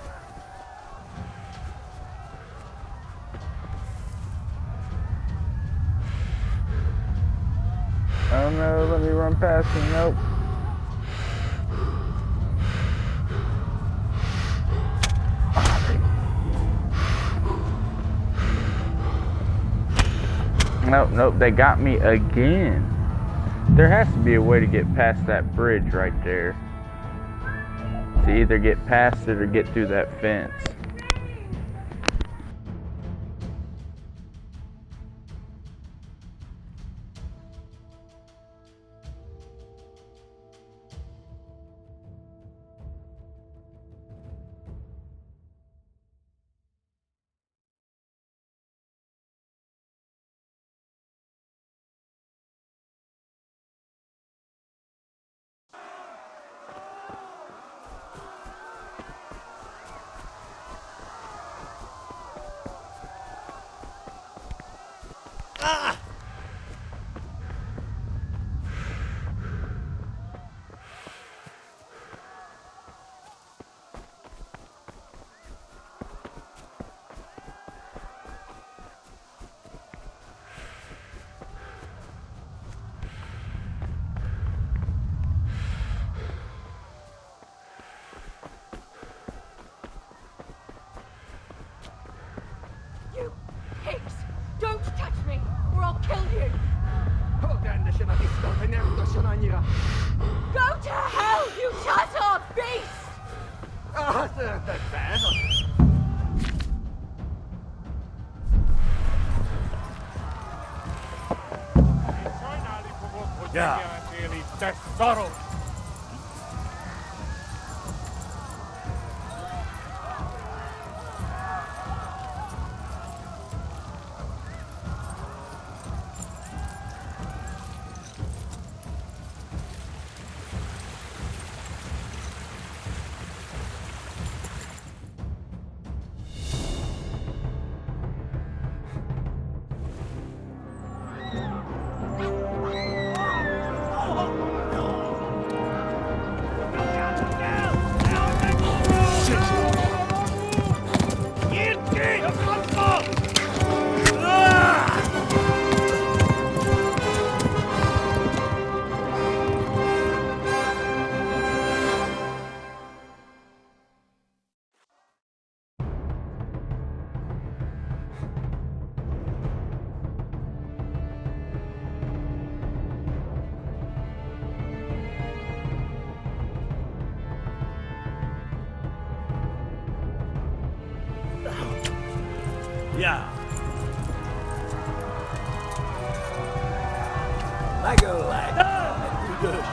Oh no, let me run past him. Nope. Nope, nope, they got me again. There has to be a way to get past that bridge right there. To either get past it or get through that fence. I'll kill you! Go to hell, you shut-up beast! Ja. Ja. Lekker lad. Goed.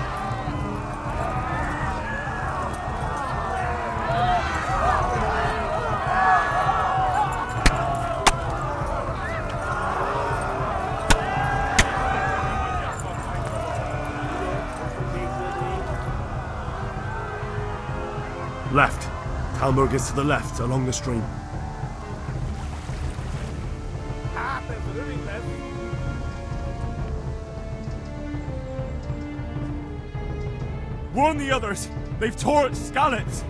Left. Talmberg is to the left, along the stream. Warn the others! They've tore its scallops!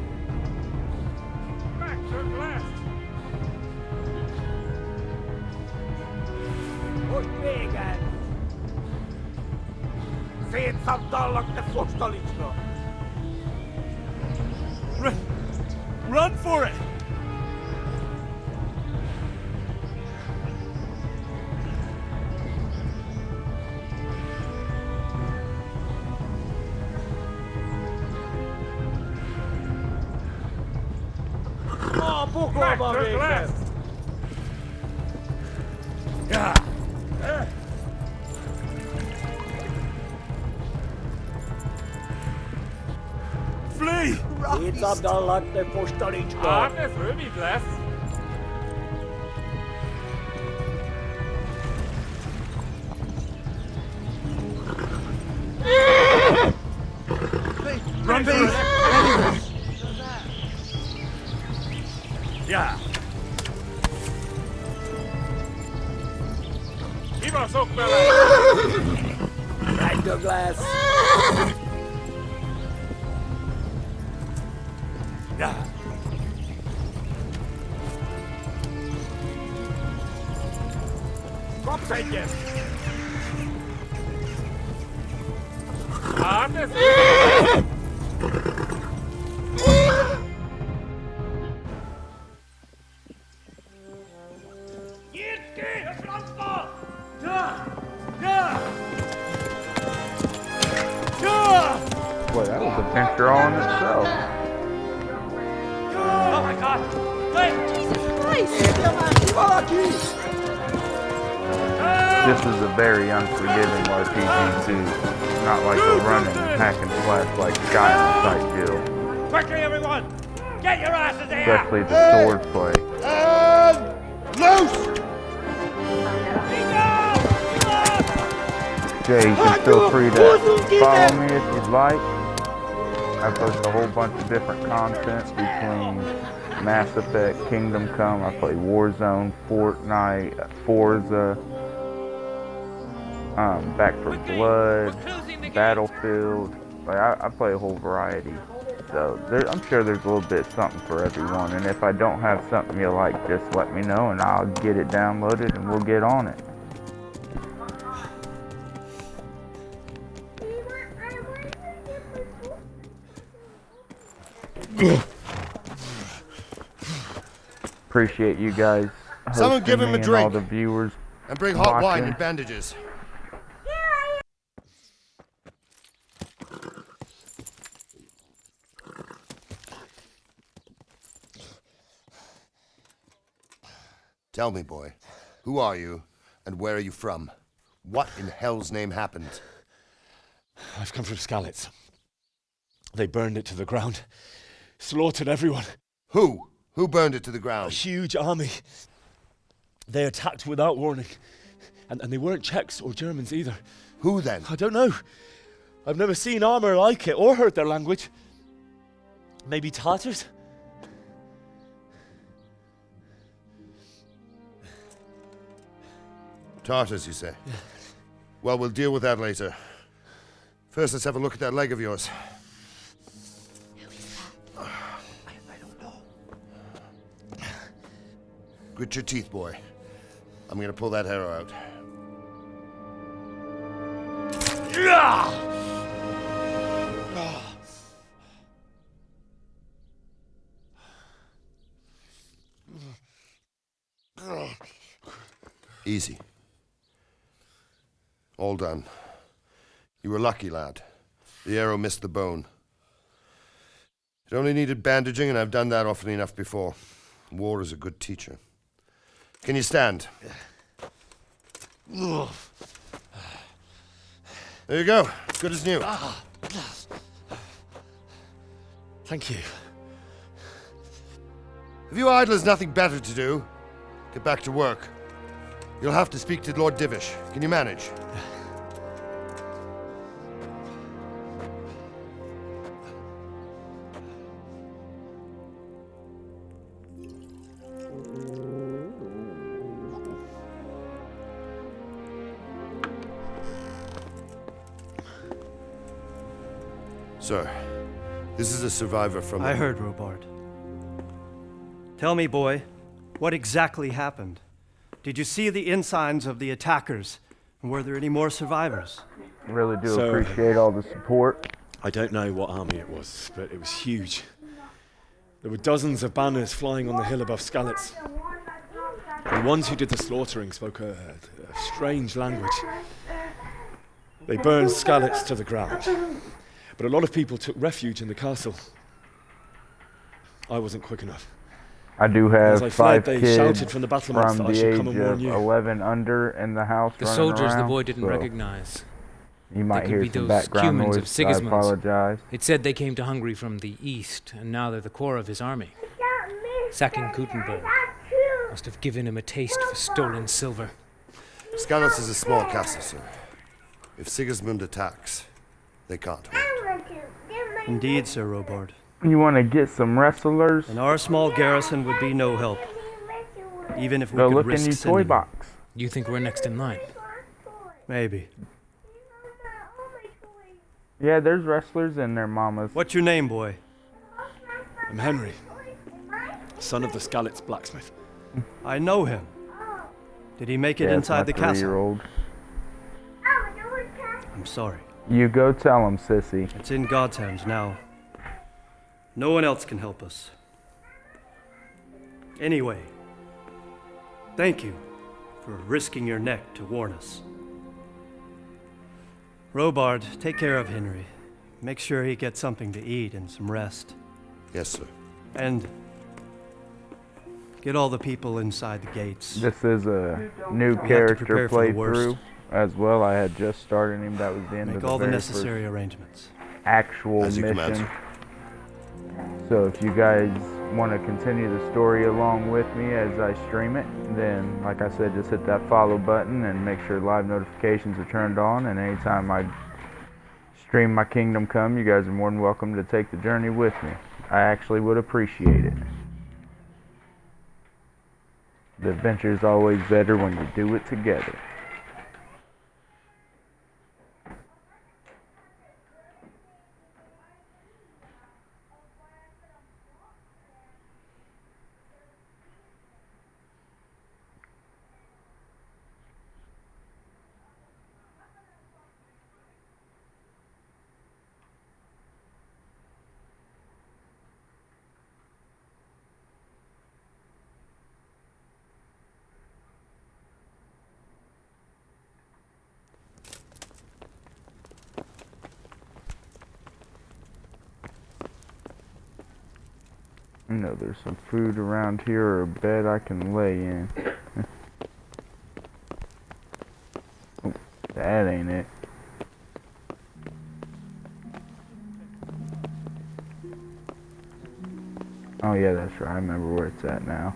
Run for it! Ja. Flee! Iets op de latte voor stoliczko. Arne, fru bless. Run for it! Ja. Iwas ook wel. Right, Douglas. Ja. Kom, zeker. Arne, Boy, that was a adventure all in itself. Oh my god! Jesus Christ! This is a very unforgiving RPG too. Not like a running, hack and slash like Skyrim type deal. Quickly, everyone! Get your asses here! Especially the sword play. Loose! Jay, you can feel free to follow me if you'd like. I post a whole bunch of different content between Mass Effect, Kingdom Come. I play Warzone, Fortnite, Forza, Back 4 Blood, Battlefield. Like I play a whole variety. So I'm sure there's a little bit something for everyone. And if I don't have something you like, just let me know and I'll get it downloaded and we'll get on it. Appreciate you guys hosting Someone give him me a and drink. all the viewers And bring hot wine and bandages. Tell me, boy, who are you and where are you from? What in hell's name happened? I've come from Skalitz. They burned it to the ground. Slaughtered everyone. Who? Who burned it to the ground? A huge army. They attacked without warning. And they weren't Czechs or Germans either. Who then? I don't know. I've never seen armor like it or heard their language. Maybe Tatars? Tartars, you say? Yeah. Well, we'll deal with that later. First, let's have a look at that leg of yours. Who is that? I don't know. Grit your teeth, boy. I'm gonna pull that arrow out. Easy. All done. You were lucky, lad. The arrow missed the bone. It only needed bandaging, and I've done that often enough before. War is a good teacher. Can you stand? There you go. Good as new. Thank you. Have you idlers nothing better to do? Get back to work. You'll have to speak to Lord Divish. Can you manage? Sir, this is a survivor from... I heard, Robard. Tell me, boy, what exactly happened? Did you see the ensigns of the attackers? And were there any more survivors? Really do appreciate all the support. I don't know what army it was, but it was huge. There were dozens of banners flying on the hill above Skalitz. The ones who did the slaughtering spoke a strange language. They burned Skalitz to the ground. But a lot of people took refuge in the castle. I wasn't quick enough. I do have As I fled, 5 they kids shouted from the battlements from that I the should age come and warn of you. 11 under in the house. The running soldiers around, the boy didn't so recognize. You might They could hear be some those background Cumans noise. of Sigismund's. I apologize. It said they came to Hungary from the east, and now they're the core of his army. Sacking Gutenberg must have given him a taste for stolen silver. Skalitz is a small castle, sir. If Sigismund attacks, they can't hold. Indeed, Sir Robard. You want to get some wrestlers? And our small garrison would be no help. Even if we Go could look risk in your sending toy box. You think we're next in line? Maybe. Yeah, there's wrestlers in there, mamas. What's your name, boy? I'm Henry, son of the Skalitz blacksmith. I know him. Did he make it Yeah, inside the it's my castle? 3-year-old. I'm sorry. You go tell him, sissy. It's in God's hands now. No one else can help us. Anyway, thank you for risking your neck to warn us. Robard, take care of Henry. Make sure he gets something to eat and some rest. Yes, sir. And get all the people inside the gates. This is a new We have to character prepare for the worst. playthrough as well. I had just started him. That was the end Make of the all the very necessary first arrangements. actual As you command, mission. sir. So if you guys want to continue the story along with me as I stream it, then like I said, just hit that follow button and make sure live notifications are turned on, and anytime I stream my Kingdom Come, you guys are more than welcome to take the journey with me. I actually would appreciate it. The adventure is always better when you do it together. You know, there's some food around here or a bed I can lay in. Oh, that ain't it. Oh yeah, that's right. I remember where it's at now.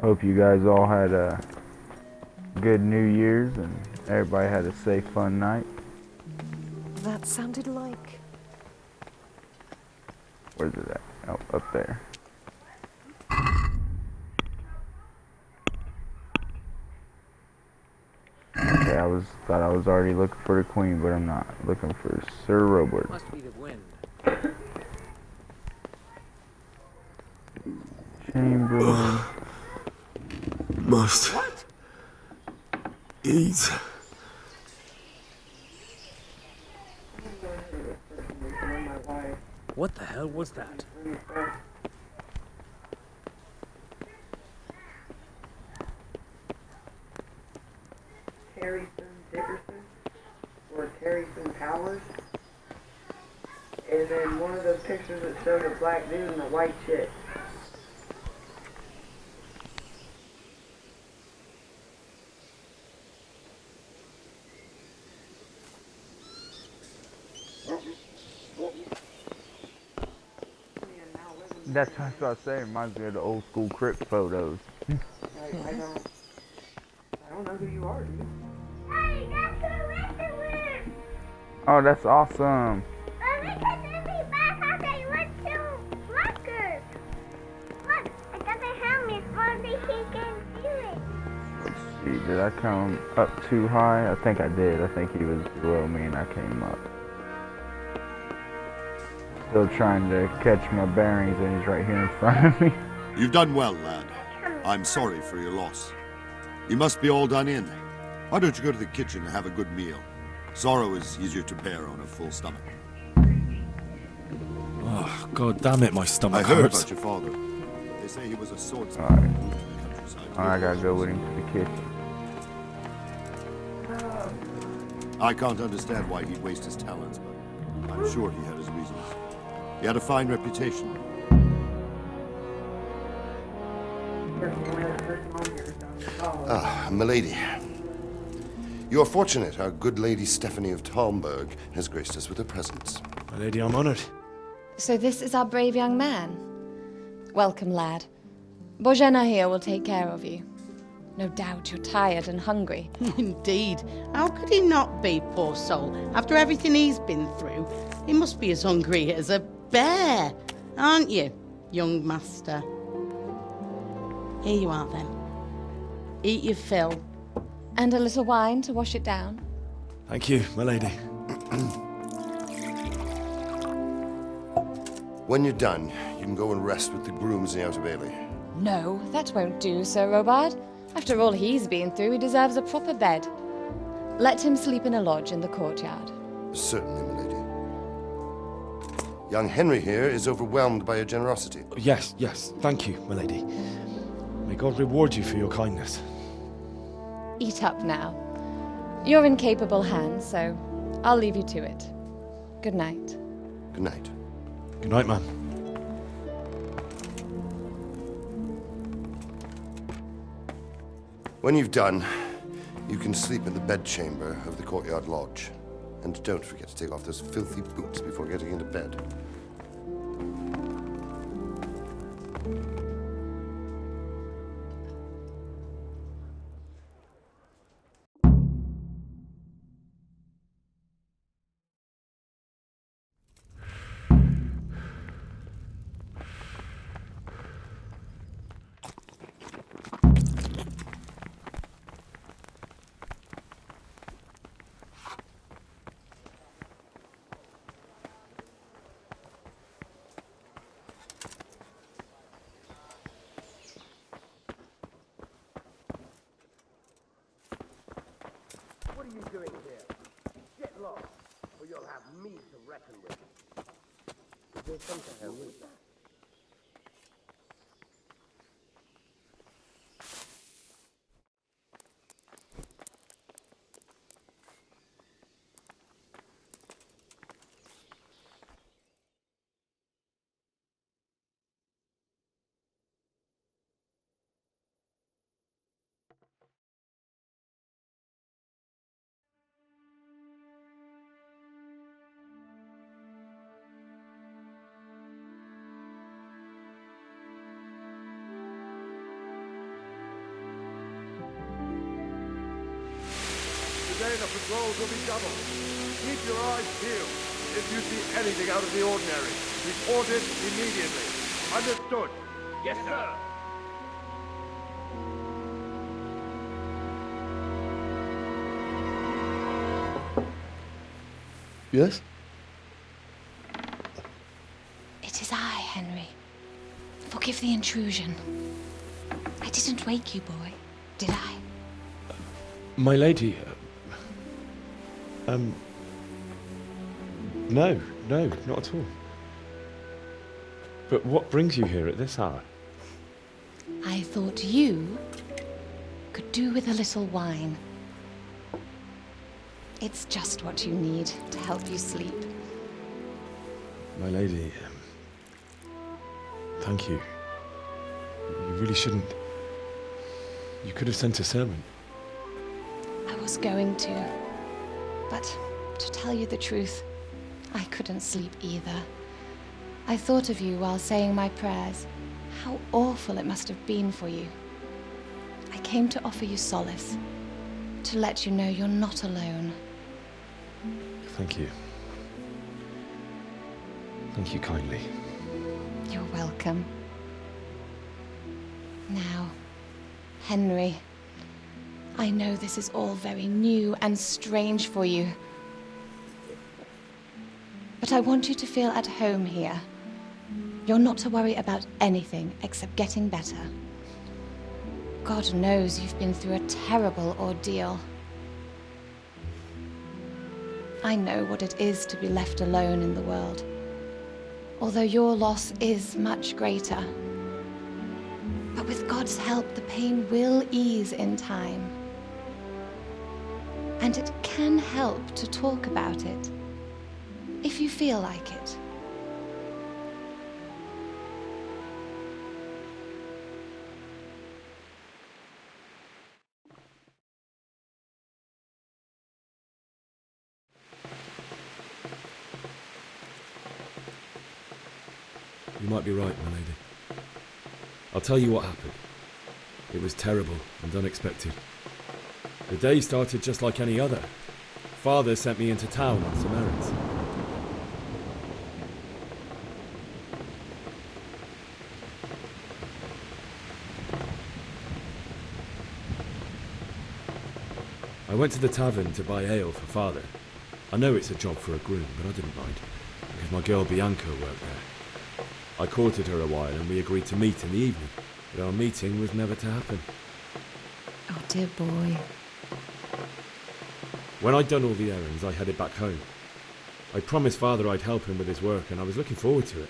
Hope you guys all had a good New Year's and everybody had a safe, fun night. That sounded like... Where's it at? Oh, up there. Okay, thought I was already looking for the Queen, but I'm not. Looking for Sir Robert. Must be the wind. Chamberlain. Must eat. What the hell was that? Terryson Dickerson or Terryson Powers. And then one of those pictures that showed a black dude and a white chick. That's what I was saying. Reminds me of the old school crypt photos. I don't know who you are, do you? Oh, that's awesome. Let's see, did I come up too high? I think I did. I think he was below me and I came up. Still trying to catch my bearings and he's right here in front of me. You've done well, lad. I'm sorry for your loss. You must be all done in. Why don't you go to the kitchen and have a good meal? Sorrow is easier to bear on a full stomach. Oh, god damn it, my stomach I heard hurts. about your father. They say he was a swordsman. Alright. I gotta go with him to the kitchen. I can't understand why he'd waste his talents, but I'm sure he had his reasons. He had a fine reputation. Ah, milady. You are fortunate our good lady Stephanie of Talmberg has graced us with her presence. My lady, I'm honored. So this is our brave young man. Welcome, lad. Bojena here will take care of you. No doubt you're tired and hungry. Indeed. How could he not be, poor soul? After everything he's been through, he must be as hungry as a bear, aren't you, young master? Here you are, then. Eat your fill. And a little wine to wash it down. Thank you, my lady. When you're done, you can go and rest with the grooms in the Outer Bailey. No, that won't do, Sir Robard. After all he's been through, he deserves a proper bed. Let him sleep in a lodge in the courtyard. Certainly, milady. Young Henry here is overwhelmed by your generosity. Yes, yes, thank you, my lady. May God reward you for your kindness. Eat up now. You're in capable hands, so I'll leave you to it. Good night. Good night. Good night, man. When you've done, you can sleep in the bedchamber of the courtyard lodge. And don't forget to take off those filthy boots before getting into bed. What are you doing here? Get lost, or you'll have me to reckon with. Is there something to help with that? Today the patrols will be doubled. Keep your eyes peeled. If you see anything out of the ordinary, report it immediately. Understood? Yes, sir. Yes? It is I, Henry. Forgive the intrusion. I didn't wake you, boy, did I? My lady, no, not at all. But what brings you here at this hour? I thought you could do with a little wine. It's just what you need to help you sleep. My lady, thank you. You really shouldn't. You could have sent a servant. I was going to, but to tell you the truth, I couldn't sleep either. I thought of you while saying my prayers. How awful it must have been for you. I came to offer you solace, to let you know you're not alone. Thank you. Thank you kindly. You're welcome. Now, Henry, I know this is all very new and strange for you. But I want you to feel at home here. You're not to worry about anything except getting better. God knows you've been through a terrible ordeal. I know what it is to be left alone in the world, although your loss is much greater. But with God's help, the pain will ease in time. And it can help to talk about it, if you feel like it. You might be right, my lady. I'll tell you what happened. It was terrible and unexpected. The day started just like any other. Father sent me into town on some errands. I went to the tavern to buy ale for Father. I know it's a job for a groom, but I didn't mind, because my girl Bianca worked there. I courted her a while and we agreed to meet in the evening, but our meeting was never to happen. Oh, dear boy. When I'd done all the errands, I headed back home. I promised Father I'd help him with his work, and I was looking forward to it.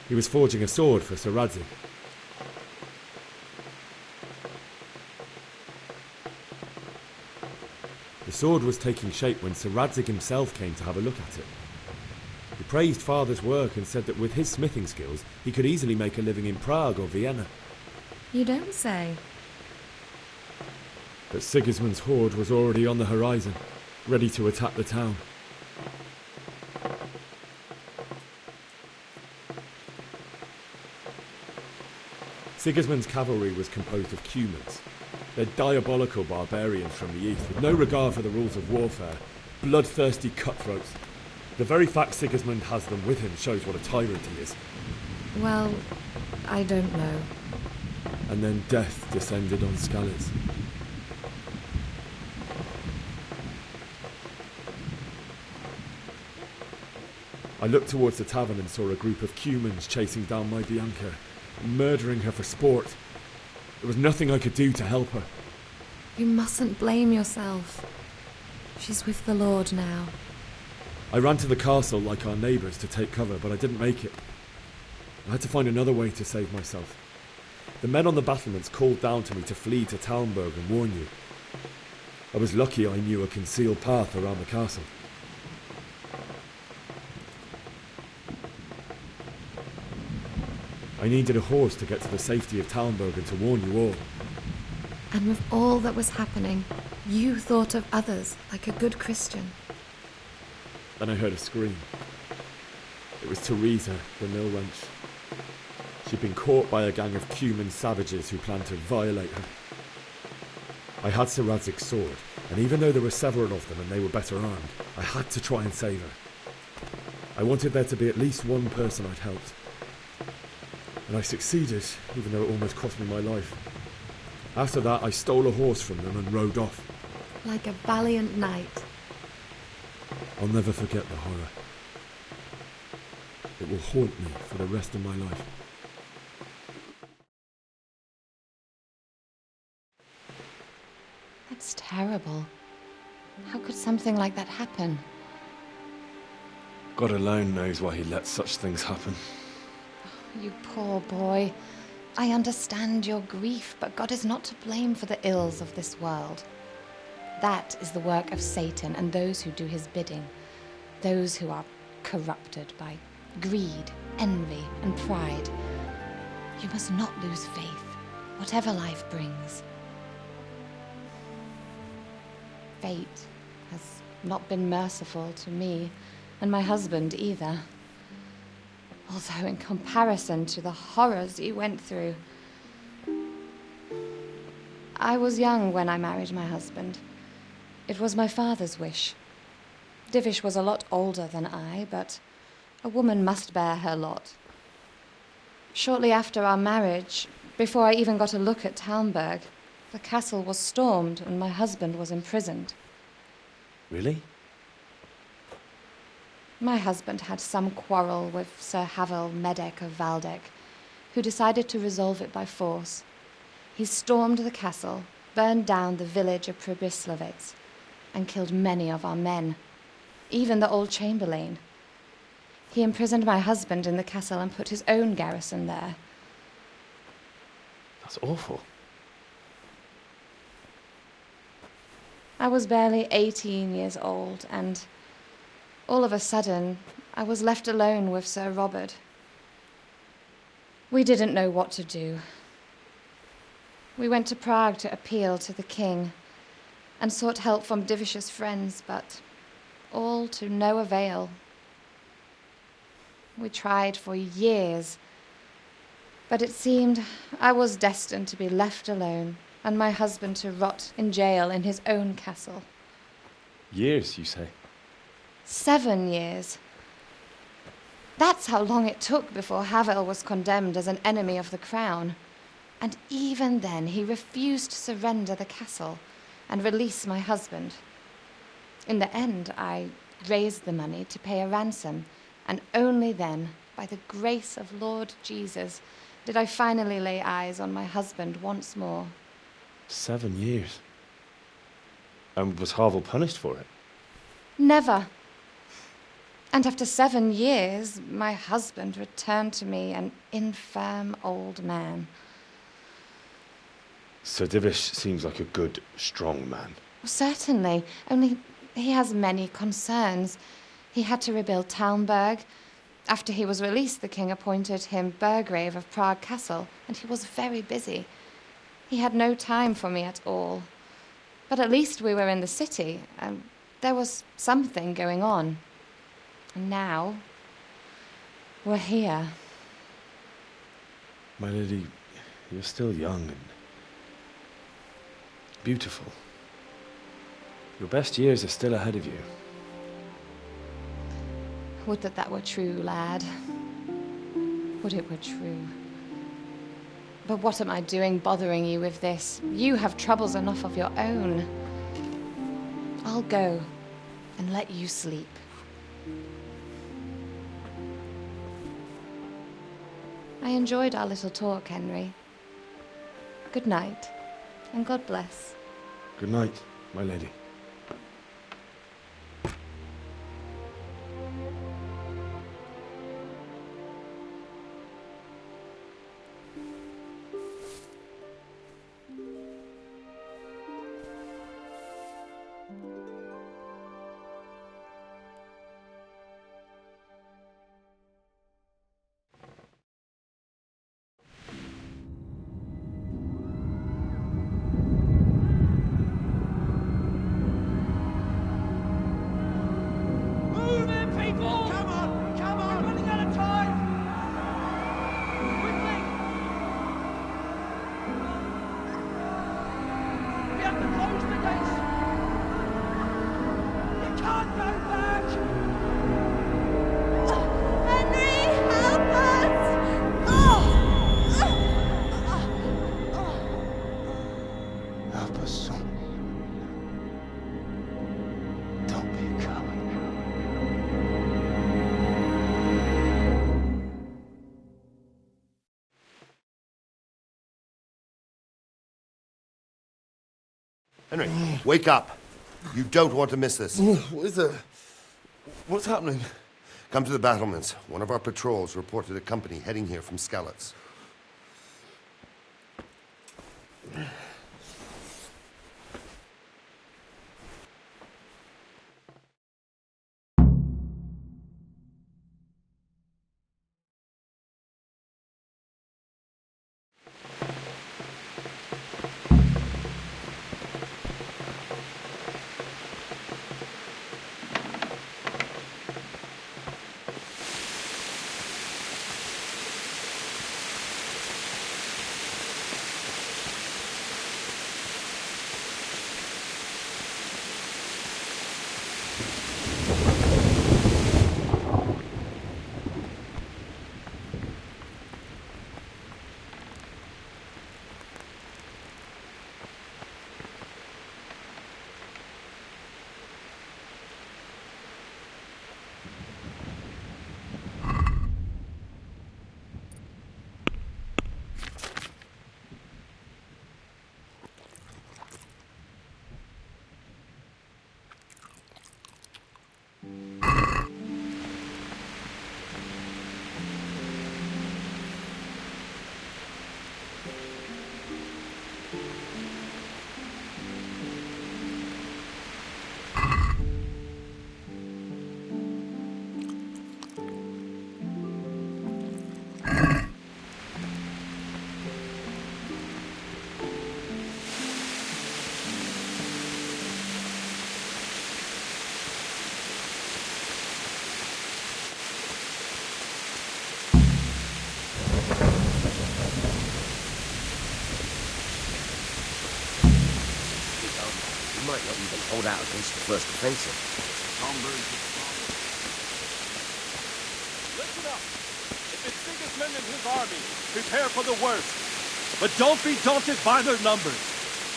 He was forging a sword for Sir Radzig. The sword was taking shape when Sir Radzig himself came to have a look at it. He praised Father's work and said that with his smithing skills, he could easily make a living in Prague or Vienna. You don't say. But Sigismund's horde was already on the horizon, ready to attack the town. Sigismund's cavalry was composed of Cumans. They're diabolical barbarians from the east, with no regard for the rules of warfare, bloodthirsty cutthroats. The very fact Sigismund has them with him shows what a tyrant he is. Well, I don't know. And then death descended on Skalitz. I looked towards the tavern and saw a group of Cumans chasing down my Bianca, murdering her for sport. There was nothing I could do to help her. You mustn't blame yourself. She's with the Lord now. I ran to the castle like our neighbours to take cover, but I didn't make it. I had to find another way to save myself. The men on the battlements called down to me to flee to Talmberg and warn you. I was lucky I knew a concealed path around the castle. I needed a horse to get to the safety of Talmberg and to warn you all. And with all that was happening, you thought of others like a good Christian. Then I heard a scream. It was Teresa, the mill wench. She'd been caught by a gang of Cuman savages who planned to violate her. I had Sir Radzig's sword, And even though there were several of them and they were better armed, I had to try and save her. I wanted there to be at least one person I'd helped. And I succeeded, even though it almost cost me my life. After that, I stole a horse from them and rode off. Like a valiant knight. I'll never forget the horror. It will haunt me for the rest of my life. That's terrible. How could something like that happen? God alone knows why he lets such things happen. You poor boy. I understand your grief, but God is not to blame for the ills of this world. That is the work of Satan and those who do his bidding. Those who are corrupted by greed, envy, and pride. You must not lose faith, whatever life brings. Fate has not been merciful to me, and my husband either. Although in comparison to the horrors he went through. I was young when I married my husband. It was my father's wish. Divish was a lot older than I, but a woman must bear her lot. Shortly after our marriage, before I even got a look at Talmberg, the castle was stormed and my husband was imprisoned. Really? My husband had some quarrel with Sir Havel Medek of Valdek, who decided to resolve it by force. He stormed the castle, burned down the village of Pribyslavitz, and killed many of our men, even the old chamberlain. He imprisoned my husband in the castle and put his own garrison there. That's awful. I was barely 18 years old, and all of a sudden, I was left alone with Sir Robert. We didn't know what to do. We went to Prague to appeal to the king and sought help from Divish's friends, but all to no avail. We tried for years, but it seemed I was destined to be left alone and my husband to rot in jail in his own castle. Years, you say? 7 years. That's how long it took before Havel was condemned as an enemy of the crown. And even then, he refused to surrender the castle and release my husband. In the end, I raised the money to pay a ransom, and only then, by the grace of Lord Jesus, did I finally lay eyes on my husband once more. 7 years? And was Havel punished for it? Never. And after 7 years, my husband returned to me an infirm old man. Sir Divish seems like a good, strong man. Certainly, only he has many concerns. He had to rebuild Talmberg. After he was released, the king appointed him Burgrave of Prague Castle, and he was very busy. He had no time for me at all. But at least we were in the city, and there was something going on. And now, we're here. My lady, you're still young and beautiful. Your best years are still ahead of you. Would that were true, lad. Would it were true. But what am I doing bothering you with this? You have troubles enough of your own. I'll go and let you sleep. I enjoyed our little talk, Henry. Good night, and God bless. Good night, my lady. Henry, wake up. You don't want to miss this. What is it? What's happening? Come to the battlements. One of our patrols reported a company heading here from Skalitz. Might not even hold out against the first offensive. Listen up! If it's Sigismund and his army, prepare for the worst. But don't be daunted by their numbers.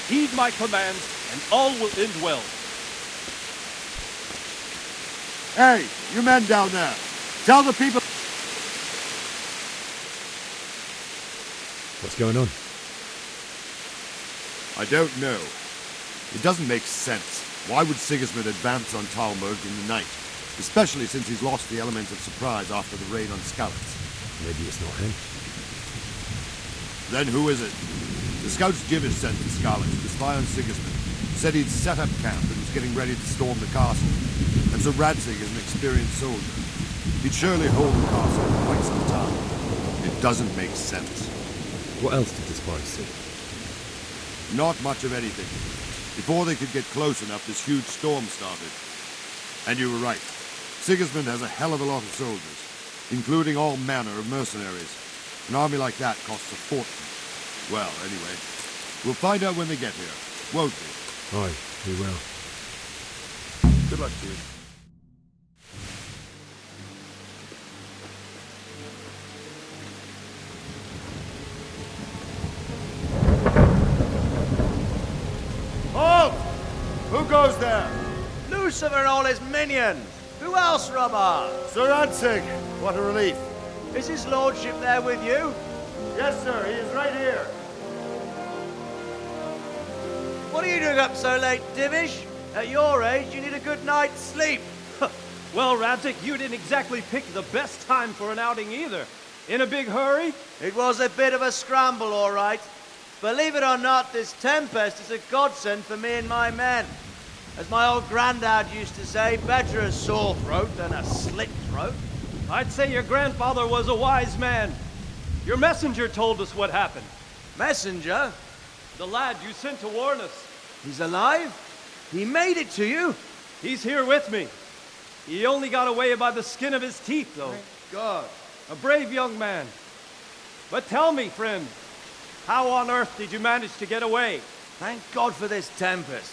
Heed my commands, and all will end well. Hey, you men down there. Tell the people... What's going on? I don't know. It doesn't make sense. Why would Sigismund advance on Talmberg in the night? Especially since he's lost the element of surprise after the raid on Skalitz. Maybe it's not him. Then who is it? The scouts Jib is sent to Skalitz to spy on Sigismund. Said he'd set up camp and was getting ready to storm the castle. And so Radzig is an experienced soldier. He'd surely hold the castle for quite some time. It doesn't make sense. What else did the spies see? Not much of anything. Before they could get close enough, this huge storm started. And you were right. Sigismund has a hell of a lot of soldiers, including all manner of mercenaries. An army like that costs a fortune. Well, anyway, we'll find out when they get here, won't we? Aye, we will. Good luck to you. Halt! Who goes there? Lucifer and all his minions. Who else, Robber? Sir Radzig. What a relief. Is his lordship there with you? Yes, sir. He is right here. What are you doing up so late, Divish? At your age, you need a good night's sleep. Well, Radzig, you didn't exactly pick the best time for an outing either. In a big hurry? It was a bit of a scramble, all right. Believe it or not, this tempest is a godsend for me and my men. As my old granddad used to say, better a sore throat than a slit throat. I'd say your grandfather was a wise man. Your messenger told us what happened. Messenger? The lad you sent to warn us. He's alive? He made it to you? He's here with me. He only got away by the skin of his teeth, though. Thank God. A brave young man. But tell me, friend, how on earth did you manage to get away? Thank God for this tempest.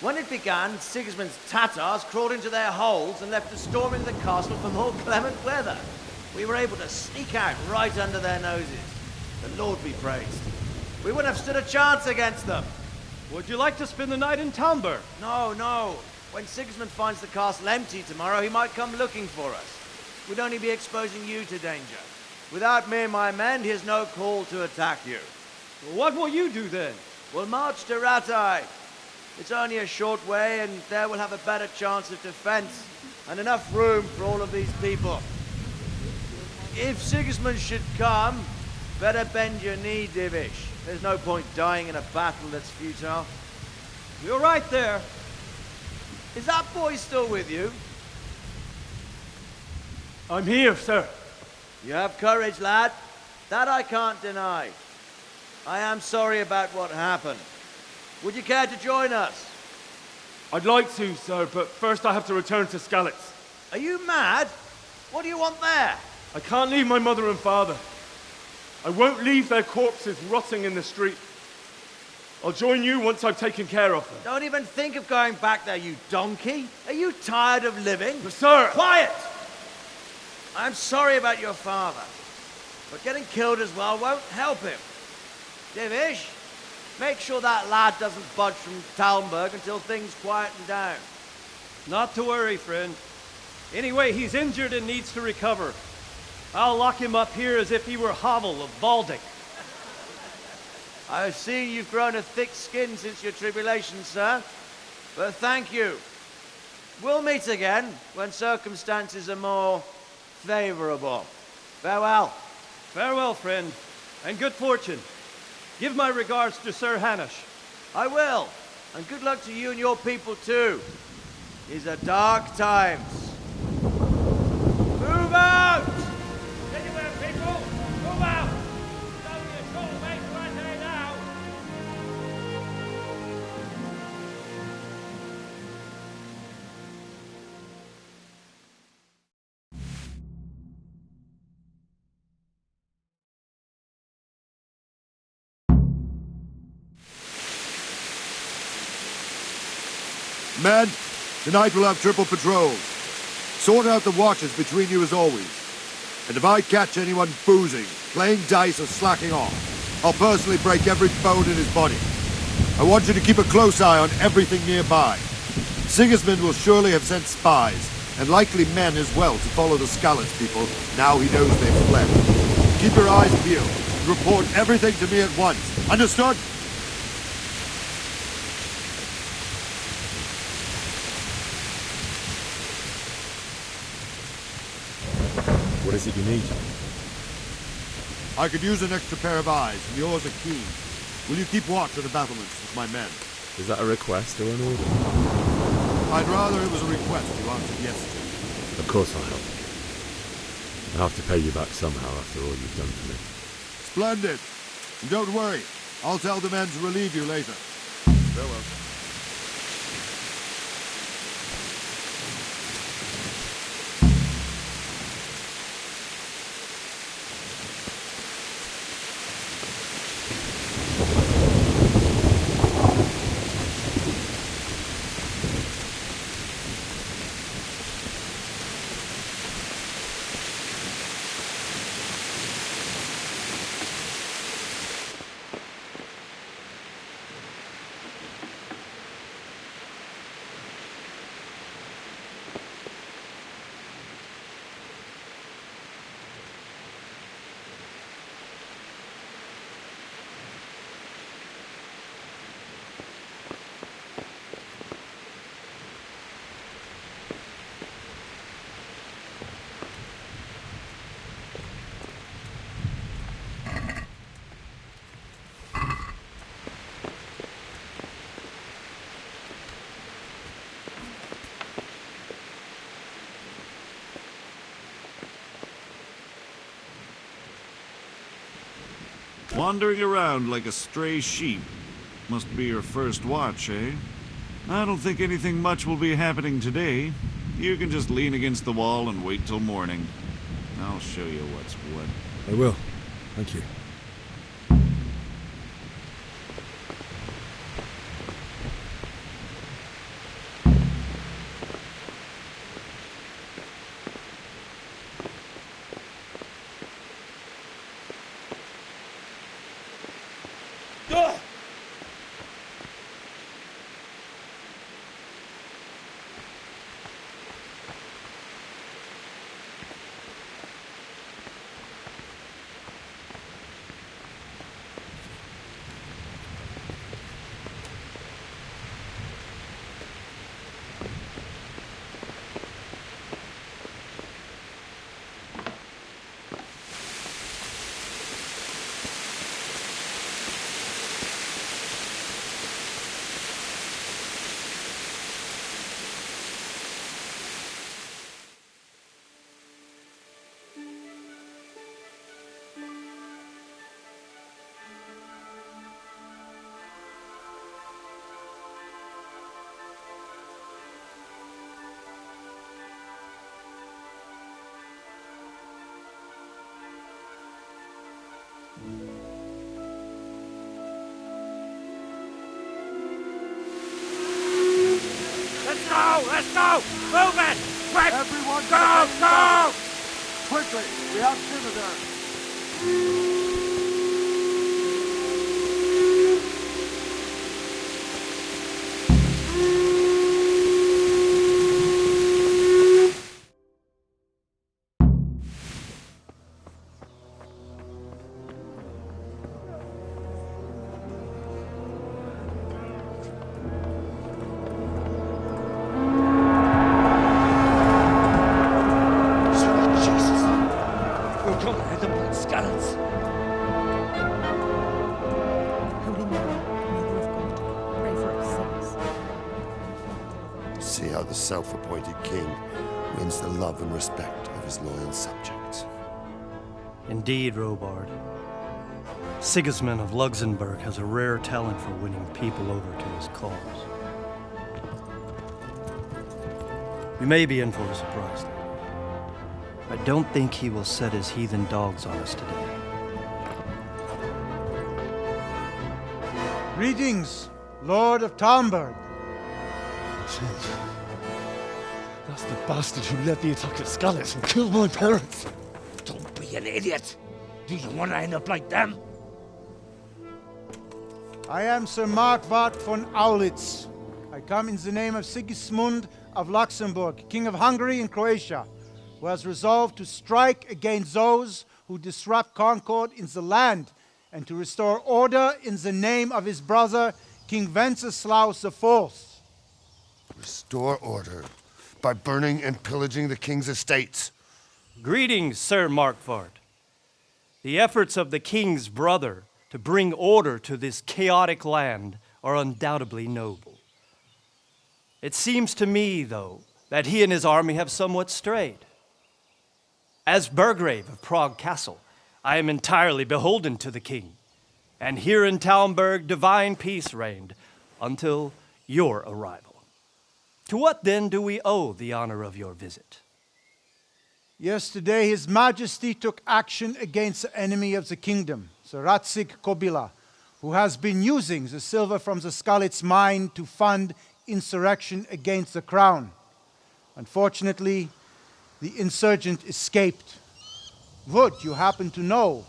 When it began, Sigismund's Tatars crawled into their holes and left a storm into the castle for more clement weather. We were able to sneak out right under their noses. The Lord be praised. We wouldn't have stood a chance against them. Would you like to spend the night in Talmberg? No, no. When Sigismund finds the castle empty tomorrow, he might come looking for us. We'd only be exposing you to danger. Without me and my men, he has no call to attack you. What will you do then? We'll march to Rattay. It's only a short way, and there we'll have a better chance of defense, and enough room for all of these people. If Sigismund should come, better bend your knee, Divish. There's no point dying in a battle that's futile. You're right there. Is that boy still with you? I'm here, sir. You have courage, lad. That I can't deny. I am sorry about what happened. Would you care to join us? I'd like to, sir, but first I have to return to Skalitz. Are you mad? What do you want there? I can't leave my mother and father. I won't leave their corpses rotting in the street. I'll join you once I've taken care of them. Don't even think of going back there, you donkey. Are you tired of living? But sir! Quiet! I'm sorry about your father, but getting killed as well won't help him. Divish, make sure that lad doesn't budge from Talmberg until things quieten down. Not to worry, friend. Anyway, he's injured and needs to recover. I'll lock him up here as if he were Havel of Baldic. I've seen you've grown a thick skin since your tribulation, sir. But thank you. We'll meet again when circumstances are more favorable. Farewell. Farewell, friend, and good fortune. Give my regards to Sir Hanush. I will. And good luck to you and your people, too. These are dark times. Move out! Anywhere, people! Move out! It's only a short way to run here now! Men, tonight we'll have triple patrols. Sort out the watches between you as always. And if I catch anyone boozing, playing dice or slacking off, I'll personally break every bone in his body. I want you to keep a close eye on everything nearby. Sigismund will surely have sent spies, and likely men as well, to follow the Skalitz people now he knows they've fled. Keep your eyes peeled, and report everything to me at once. Understood? What is it you need? I could use an extra pair of eyes, and yours are keen. Will you keep watch on the battlements with my men? Is that a request or an order? I'd rather it was a request you answered yes to. Of course I'll help. I'll have to pay you back somehow after all you've done for me. Splendid! And don't worry, I'll tell the men to relieve you later. Farewell. Wandering around like a stray sheep. Must be your first watch, eh? I don't think anything much will be happening today. You can just lean against the wall and wait till morning. I'll show you what's what. I will. Thank you. Let's go! Move it! Quick! Everyone, Go! Go! Quickly, we have visitors. See how the self-appointed king wins the love and respect of his loyal subjects. Indeed, Robard. Sigismund of Luxembourg has a rare talent for winning people over to his cause. You may be in for a surprise, though. I don't think he will set his heathen dogs on us today. Greetings, Lord of Talmberg. That's the bastard who led the attack at Scarlet and killed my parents. Don't be an idiot. Do you want to end up like them? I am Sir Markwart von Aulitz. I come in the name of Sigismund of Luxembourg, King of Hungary and Croatia, who has resolved to strike against those who disrupt concord in the land and to restore order in the name of his brother, King Wenceslaus IV. Restore order by burning and pillaging the king's estates. Greetings, Sir Markwart. The efforts of the king's brother to bring order to this chaotic land are undoubtedly noble. It seems to me, though, that he and his army have somewhat strayed. As Burgrave of Prague Castle, I am entirely beholden to the king, and here in Talmberg divine peace reigned until your arrival. To what then do we owe the honor of your visit? Yesterday, His Majesty took action against the enemy of the kingdom, Sir Radzig Kobyla, who has been using the silver from the Skalitz mine to fund insurrection against the crown. Unfortunately, the insurgent escaped. Would you happen to know,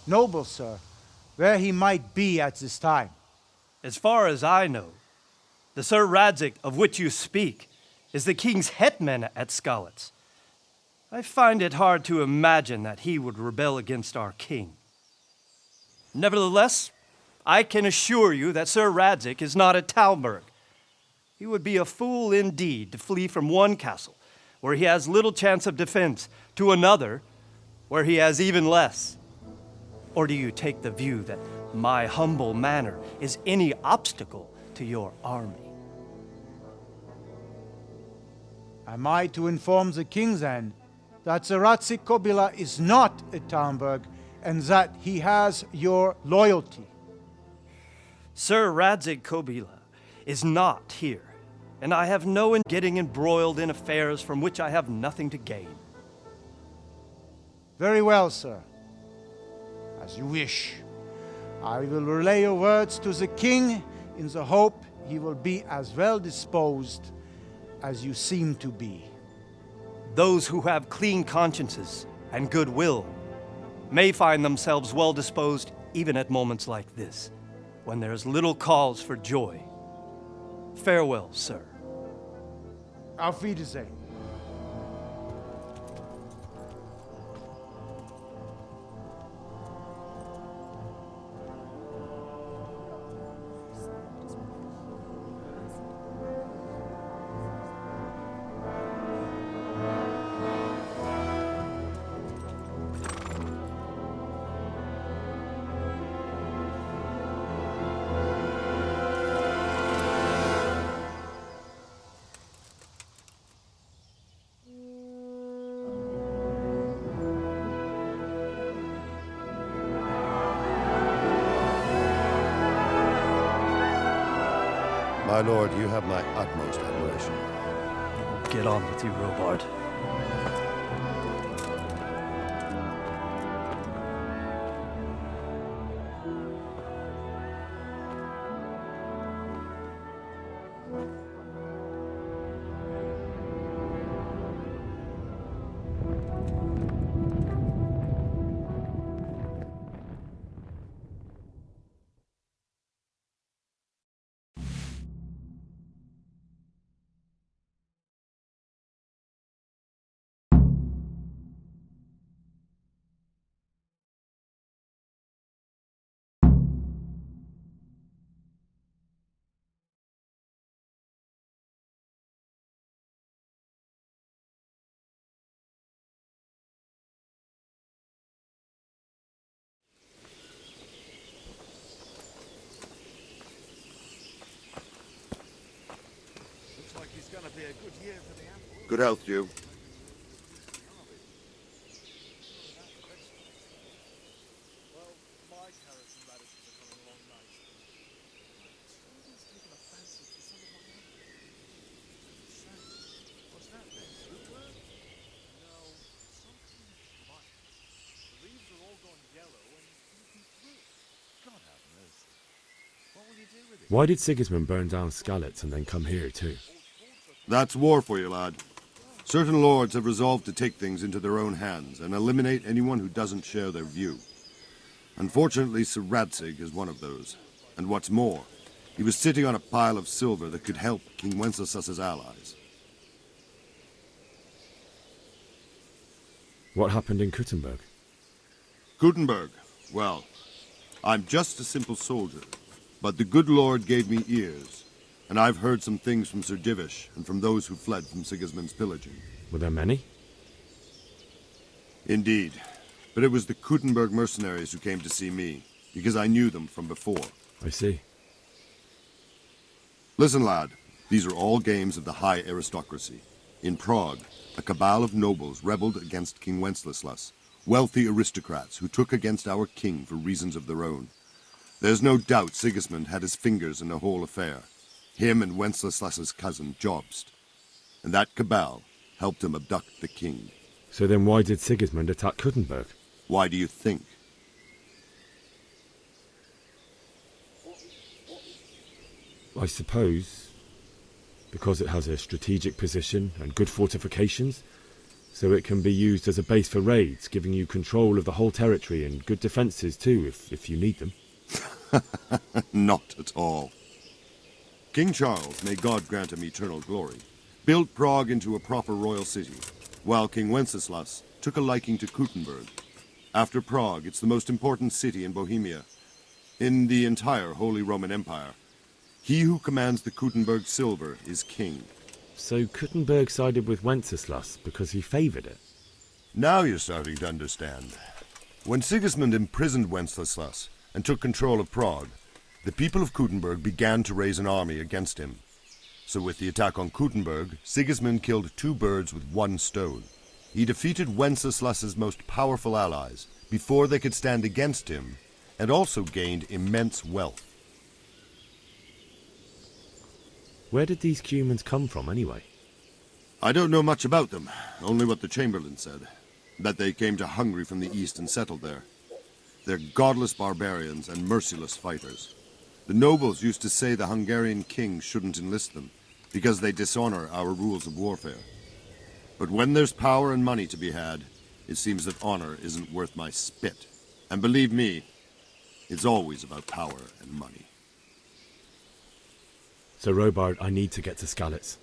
noble sir, where he might be at this time? As far as I know, the Sir Radzig of which you speak is the king's hetman at Skalitz. I find it hard to imagine that he would rebel against our king. Nevertheless, I can assure you that Sir Radzig is not at Talmberg. He would be a fool indeed to flee from one castle where he has little chance of defense to another where he has even less. Or do you take the view that my humble manner is any obstacle to your army? Am I to inform the king then that Sir Radzig Kobyla is not at Talmberg and that he has your loyalty? Sir Radzig Kobyla is not here, and I have no in getting embroiled in affairs from which I have nothing to gain. Very well, sir. As you wish. I will relay your words to the king in the hope he will be as well disposed as you seem to be. Those who have clean consciences and goodwill may find themselves well disposed even at moments like this, when there is little cause for joy. Farewell, sir. Auf Wiedersehen. My lord, you have my utmost admiration. Get on with you, Robard. Good health to you. Why did Sigismund burn down Skalitz and then come here too? That's war for you, lad. Certain lords have resolved to take things into their own hands and eliminate anyone who doesn't share their view. Unfortunately, Sir Radzig is one of those. And what's more, he was sitting on a pile of silver that could help King Wenceslas's allies. What happened in Kuttenberg? Kuttenberg? Well, I'm just a simple soldier. But the good Lord gave me ears, and I've heard some things from Sir Divish and from those who fled from Sigismund's pillaging. Were there many? Indeed. But it was the Kuttenberg mercenaries who came to see me, because I knew them from before. I see. Listen, lad, these are all games of the high aristocracy. In Prague, a cabal of nobles rebelled against King Wenceslas, wealthy aristocrats who took against our king for reasons of their own. There's no doubt Sigismund had his fingers in the whole affair. Him and Wenceslas's cousin, Jobst. And that cabal helped him abduct the king. So then why did Sigismund attack Kuttenberg? Why do you think? I suppose because it has a strategic position and good fortifications, so it can be used as a base for raids, giving you control of the whole territory and good defences too, if you need them. Not at all. King Charles, may God grant him eternal glory, built Prague into a proper royal city, while King Wenceslas took a liking to Kuttenberg. After Prague, it's the most important city in Bohemia, in the entire Holy Roman Empire. He who commands the Kuttenberg silver is king. So Kuttenberg sided with Wenceslas because he favoured it? Now you're starting to understand. When Sigismund imprisoned Wenceslas and took control of Prague, the people of Kuttenberg began to raise an army against him. So with the attack on Kuttenberg, Sigismund killed 2 birds with 1 stone. He defeated Wenceslas's most powerful allies before they could stand against him, and also gained immense wealth. Where did these Cumans come from anyway? I don't know much about them, only what the Chamberlain said, that they came to Hungary from the east and settled there. They're godless barbarians and merciless fighters. The nobles used to say the Hungarian king shouldn't enlist them, because they dishonor our rules of warfare. But when there's power and money to be had, it seems that honor isn't worth my spit. And believe me, it's always about power and money. So Robard, I need to get to Skalitz.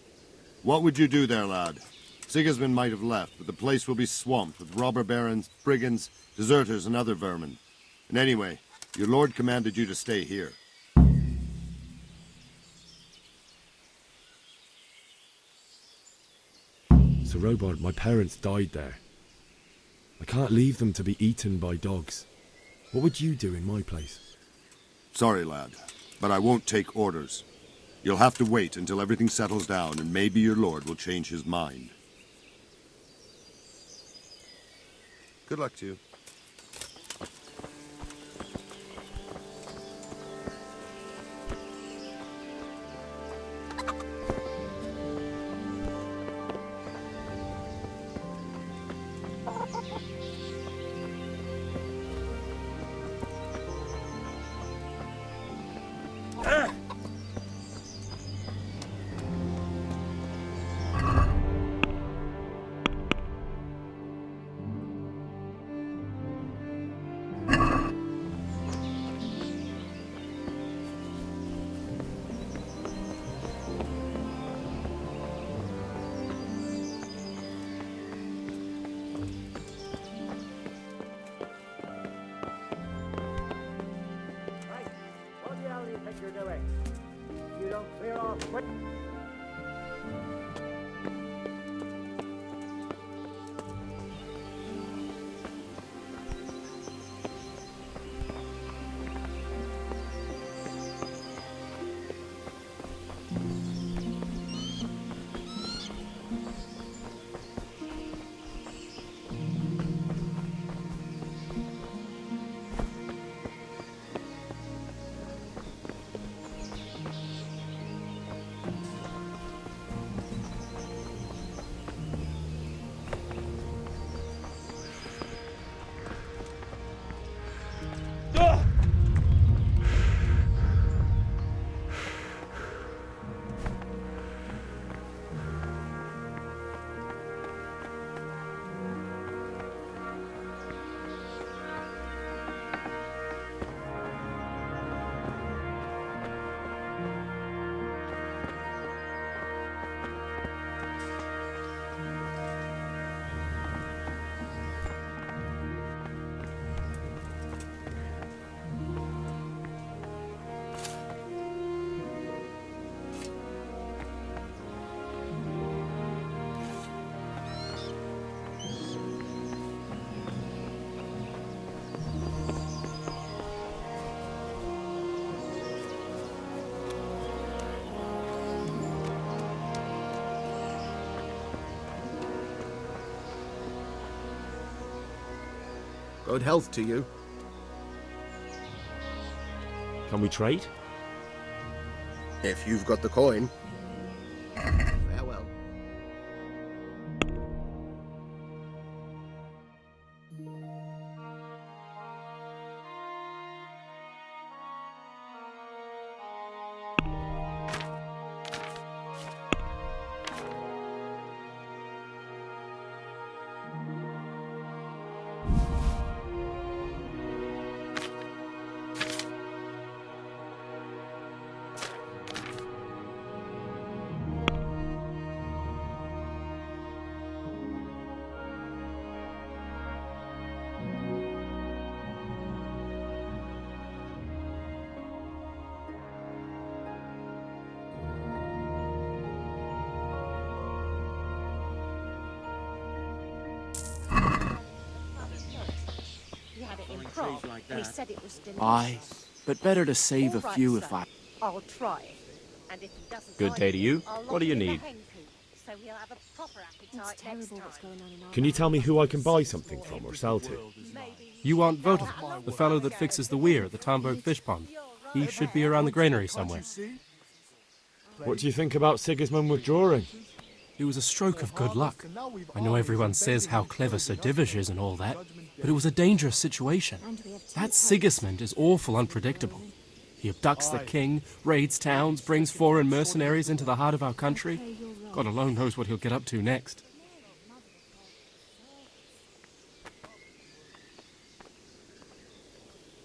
What would you do there, lad? Sigismund might have left, but the place will be swamped with robber barons, brigands, deserters, and other vermin. And anyway, your lord commanded you to stay here. So Robard, my parents died there. I can't leave them to be eaten by dogs. What would you do in my place? Sorry, lad, but I won't take orders. You'll have to wait until everything settles down, and maybe your lord will change his mind. Good luck to you. You don't clear off quick. Good health to you. Can we trade? If you've got the coin. Farewell. Aye, but better to save a few if I... I'll try. And if he doesn't Good day to you. What do you need? So we'll have a proper appetite next time. Can you tell me who I can buy something from or sell to? You want Votovich, the fellow that fixes the weir at the Tamburg fish pond. He should be around the granary somewhere. What do you think about Sigismund withdrawing? It was a stroke of good luck. I know everyone says how clever Sir Divish is and all that, but it was a dangerous situation. That Sigismund is awful unpredictable. He abducts the king, raids towns, brings foreign mercenaries into the heart of our country. God alone knows what he'll get up to next.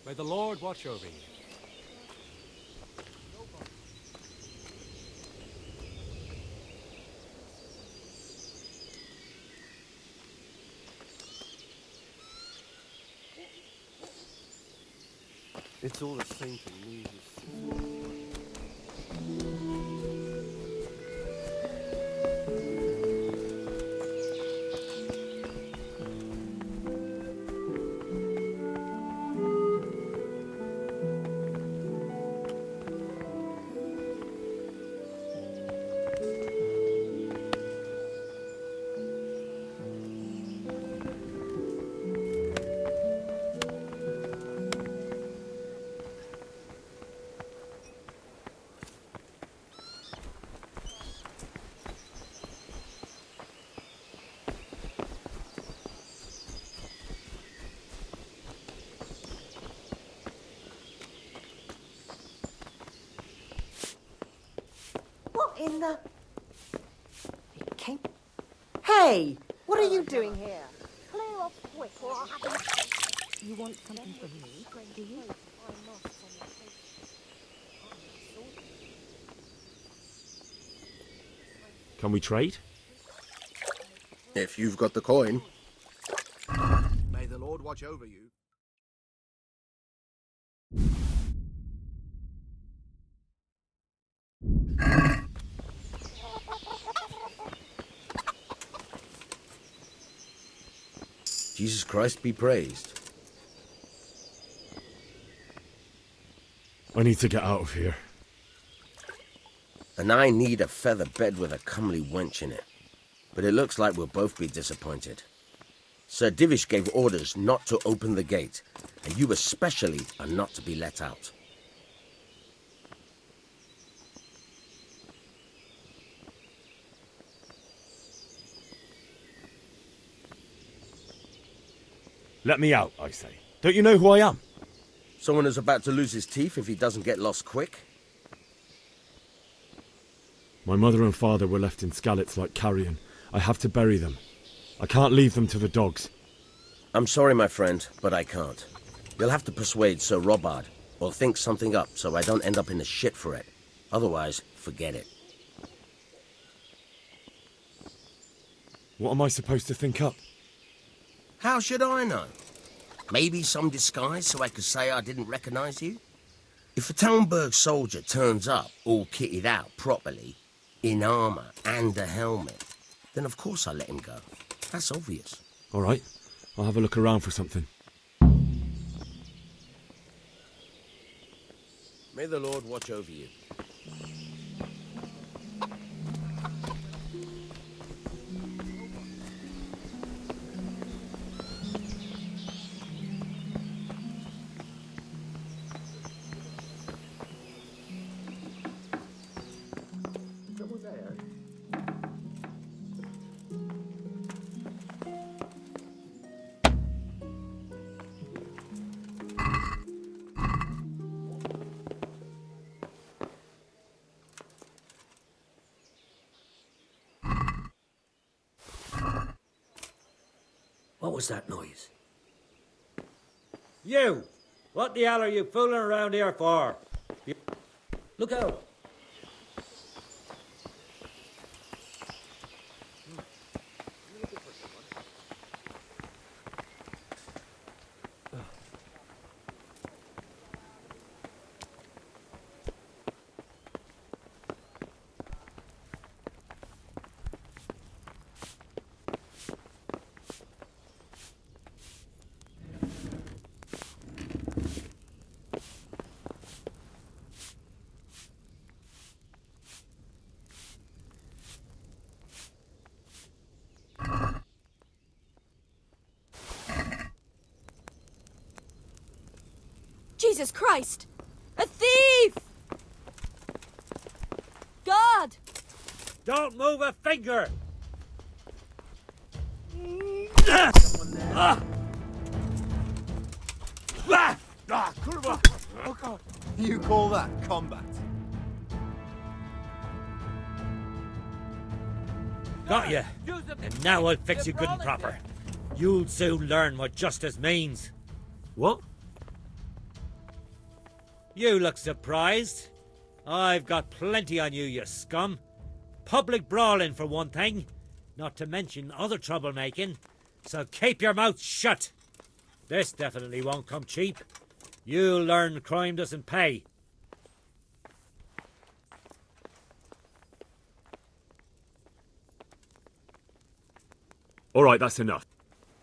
May the Lord watch over you. It's all the same to me. In the... Hey! What are you doing here? Clear off quick or I'll have you... You want something from me, do you? Can we trade? If you've got the coin. May the Lord watch over you. Jesus Christ be praised. I need to get out of here. And I need a feather bed with a comely wench in it. But it looks like we'll both be disappointed. Sir Divish gave orders not to open the gate, and you especially are not to be let out. Let me out, I say. Don't you know who I am? Someone who's about to lose his teeth if he doesn't get lost quick? My mother and father were left in Skalitz like carrion. I have to bury them. I can't leave them to the dogs. I'm sorry, my friend, but I can't. You'll have to persuade Sir Robard, or think something up so I don't end up in the shit for it. Otherwise, forget it. What am I supposed to think up? How should I know? Maybe some disguise so I could say I didn't recognize you? If a Talmberg soldier turns up all kitted out properly, in armor and a helmet, then of course I'll let him go. That's obvious. All right, I'll have a look around for something. May the Lord watch over you. was that noise? You! What the hell are you fooling around here for? Look out! Jesus Christ! A thief! God! Don't move a finger! Kurwa! Oh God! You call that combat? Got you. And now I'll fix you good and proper. You'll soon learn what justice means. What? You look surprised. I've got plenty on you, you scum. Public brawling for one thing, not to mention other troublemaking. So keep your mouth shut. This definitely won't come cheap. You'll learn crime doesn't pay. All right, that's enough.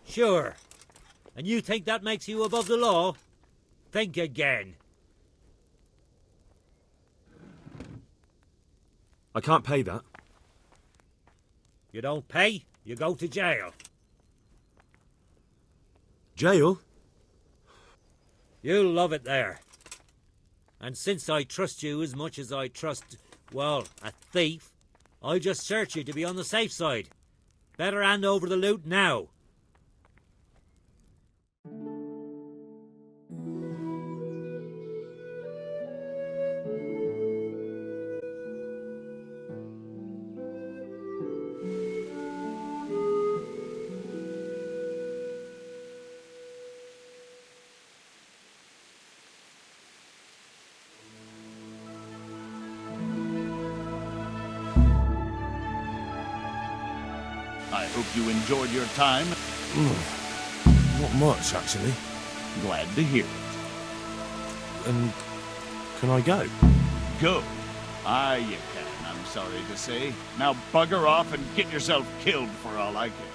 Sure. And you think that makes you above the law? Think again. I can't pay that. You don't pay, you go to jail. Jail? You'll love it there. And since I trust you as much as I trust, well, a thief, I'll just search you to be on the safe side. Better hand over the loot now. I hope you enjoyed your time. Not much, actually. Glad to hear it. And can I go? Go. Aye, you can, I'm sorry to say. Now bugger off and get yourself killed for all I care.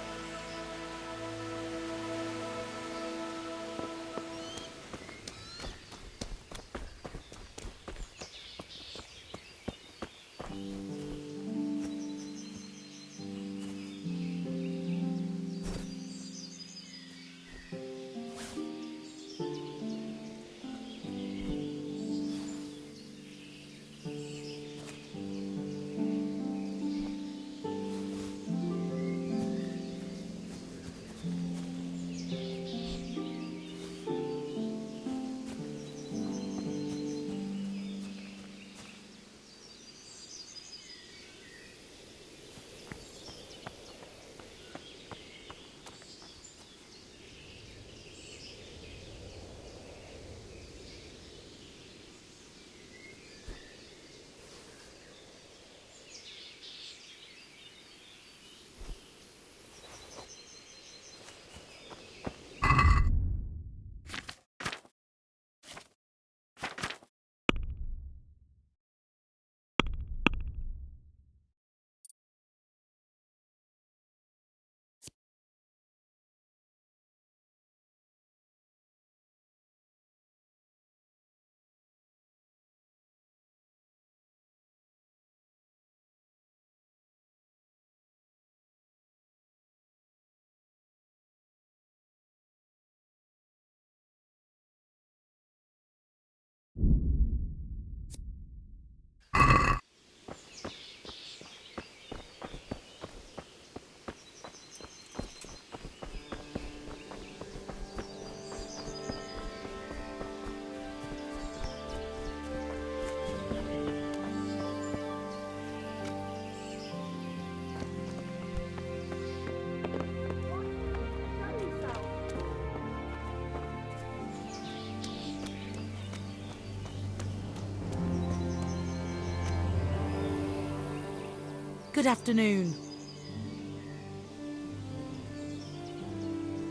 Good afternoon.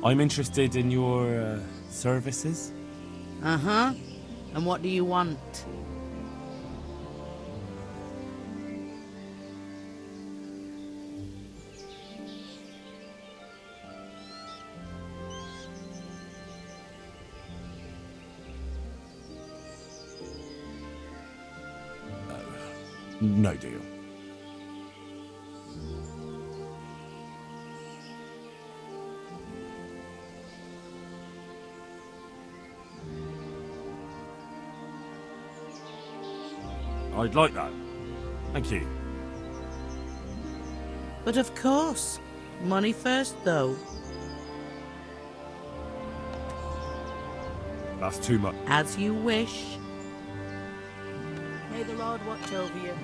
I'm interested in your services. Uh-huh. And what do you want? No deal. I'd like that. Thank you. But of course. Money first, though. That's too much. As you wish. May the Lord watch over you.